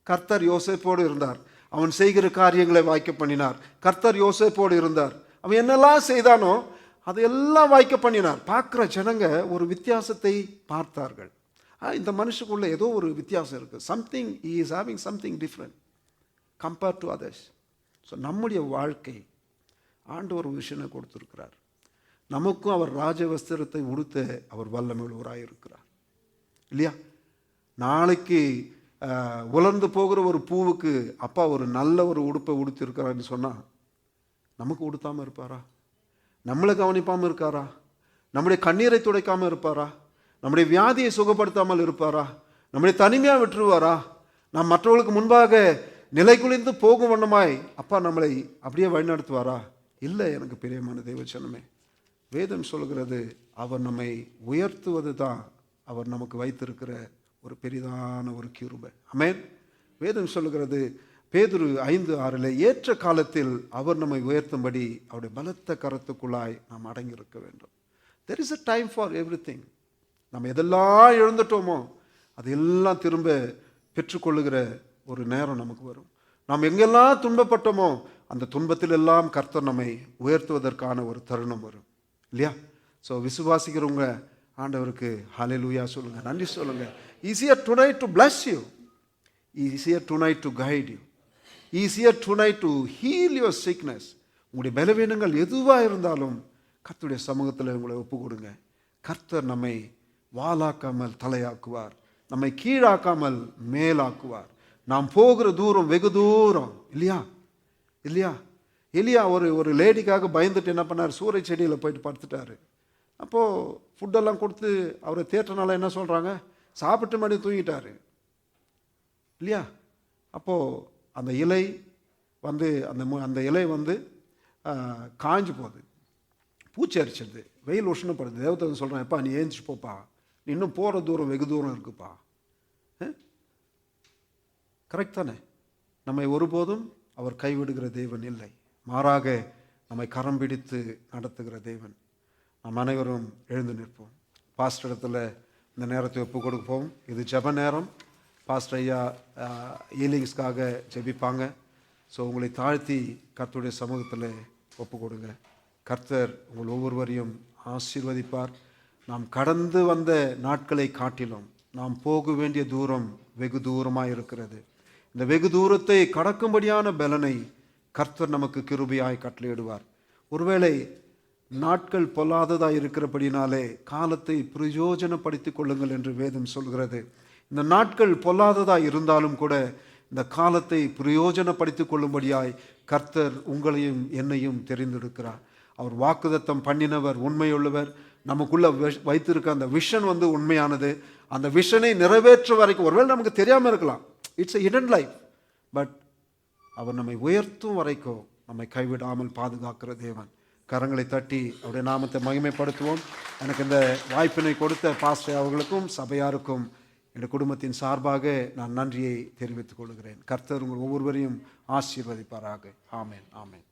கர்த்தர் யோசேப்போடு இருந்தார். அவன் செய்கிற காரியங்களை வாய்க்க பண்ணினார். கர்த்தர் யோசேப்போடு இருந்தார். அவன் என்னெல்லாம் செய்தானோ அதையெல்லாம் வாய்க்க பண்ணினார். பார்க்குற ஜனங்க ஒரு வித்தியாசத்தை பார்த்தார்கள். இந்த மனுஷனுக்குள்ள ஏதோ ஒரு வித்தியாசம் இருக்குது. Something he is having something different compared to others. So நம்முடைய வாழ்க்கை ஆண்டவர் ஒரு விஷயனை கொடுத்துருக்கிறார். நமக்கும் அவர் ராஜவஸ்திரத்தை உடுத்த அவர் வல்லமையுள்ளவராக இருக்கிறார் இல்லையா? நாளைக்கு உலர்ந்து போகிற ஒரு பூவுக்கு அப்பா ஒரு நல்ல ஒரு உடுப்பை உடுத்திருக்கிறான்னு சொன்னால் நமக்கு உடுத்தாமல் இருப்பாரா? நம்மளை கவனிப்பாமல் இருக்காரா? நம்முடைய கண்ணீரை துடைக்காமல் இருப்பாரா? நம்முடைய வியாதியை சுகப்படுத்தாமல் இருப்பாரா? நம்முடைய தனிமையாக விட்டுருவாரா? நாம் மற்றவர்களுக்கு முன்பாக நிலை குலைந்து போகும் வண்ணமாய் அப்பா நம்மளை அப்படியே வழிநடத்துவாரா? இல்லை. எனக்கு பிரியமான தேவச்சனமே, வேதம் சொல்கிறது அவர் நம்மை உயர்த்துவது தான் அவர் நமக்கு வைத்திருக்கிற ஒரு பெரிதான ஒரு கிருபை. ஆமென். வேதம் சொல்லுகிறது பேதுரு 5:6 ஏற்ற காலத்தில் அவர் நம்மை உயர்த்தும்படி அவருடைய பலத்த கரத்துக்குள்ளாய் நாம் அடங்கியிருக்க வேண்டும். There is a time for everything. நம்ம எதெல்லாம் இழந்துட்டோமோ அதையெல்லாம் திரும்ப பெற்றுக்கொள்ளுகிற ஒரு நேரம் நமக்கு வரும். நாம் எங்கெல்லாம் துன்பப்பட்டோமோ அந்த துன்பத்தில் எல்லாம் கர்த்தர் நம்மை உயர்த்துவதற்கான ஒரு தருணம் வரும் இல்லையா? ஸோ விசுவாசிக்கிறவங்க ஆண்டவருக்கு ஹல்லேலூயா சொல்லுங்க, நன்றி சொல்லுங்க. He is here tonight to bless you. He is here tonight to guide you. He is here tonight to heal your sickness. உங்களுடைய பலவீனங்கள் எதுவாக இருந்தாலும் கர்த்தருடைய சமூகத்தில் உங்களை ஒப்பு கொடுங்க. கர்த்தர் நம்மை வாலாக்காமல் தலையாக்குவார், நம்மை கீழாக்காமல் மேலாக்குவார். நாம் போகிற தூரம் வெகு தூரம் இல்லையா? இல்லையா? எலியா ஒரு லேடிக்காக பயந்துட்டு என்ன பண்ணார்? சூறை செடியில் போயிட்டு படுத்துட்டாரு. அப்போது ஃபுட்டெல்லாம் கொடுத்து அவரை தேற்றனால என்ன சொல்கிறாங்க? சாப்பிட்டு மணி தூங்கிட்டாரு இல்லையா? அப்போது அந்த இலை அந்த இலை காஞ்சு போகுது, பூச்சி அரிச்சிடுது, வெயில் உஷ்ணப்படுது. தேவதன் சொல்கிறேன், எப்பா நீ ஏஞ்சிச்சு போப்பா, நீ இன்னும் போகிற தூரம் வெகு தூரம் இருக்குப்பா. கரெக்ட் தானே? நம்மை ஒருபோதும் அவர் கைவிடுகிற தேவன் இல்லை, மாறாக நம்மை கரம் பிடித்து நடத்துகிற தேவன். நாம் அனைவரும் எழுந்து நிற்போம். பாஸ்டர் இடத்துல இந்த நேரத்தை ஒப்பு கொடுப்போம். இது ஜெப நேரம். பாஸ்டர் ஐயா ஹீலிங்ஸ்க்காக ஜெபிப்பாங்க. ஸோ உங்களை தாழ்த்தி கர்த்தருடைய சமூகத்தில் ஒப்பு கொடுங்க. கர்த்தர் உங்கள் ஒவ்வொருவரையும் ஆசீர்வதிப்பார். நாம் கடந்து வந்த நாட்களை காட்டிலும் நாம் போக வேண்டிய தூரம் வெகு தூரமாக இருக்கிறது. இந்த வெகு தூரத்தை கடக்கும்படியான பலனை கர்த்தர் நமக்கு கிருபையாய் கட்டளையிடுவார். ஒருவேளை நாட்கள் பொல்லாததாக இருக்கிறபடினாலே காலத்தை பிரயோஜனப்படுத்திக் கொள்ளுங்கள் என்று வேதம் சொல்கிறது. இந்த நாட்கள் பொல்லாததாக இருந்தாலும் கூட இந்த காலத்தை பிரயோஜனப்படுத்திக் கொள்ளும்படியாய் கர்த்தர் உங்களையும் என்னையும் தெரிந்தெடுக்கிறார். அவர் வாக்குதத்தம் பண்ணினவர், உண்மையுள்ளவர். நமக்குள்ள வைத்திருக்க அந்த விஷன் உண்மையானது. அந்த விஷனை நிறைவேற்ற வரைக்கும் ஒருவேளை நமக்கு தெரியாமல் இருக்கலாம். It's a hidden life. But அவர் நம்மை உயர்த்தும் வரைக்கும் நம்மை கைவிடாமல் பாதுகாக்கிற தேவன். கரங்களை தட்டி அவருடைய நாமத்தை மகிமைப்படுத்துவோம். எனக்கு இந்த வாய்ப்பினை கொடுத்த பாஸ்டர் அவர்களுக்கும் சபையாருக்கும் என் குடும்பத்தின் சார்பாக நான் நன்றியை தெரிவித்துக் கொள்கிறேன். கர்த்தர் உங்கள் ஒவ்வொருவரையும் ஆசீர்வதிப்பாராக. ஆமென், ஆமென்.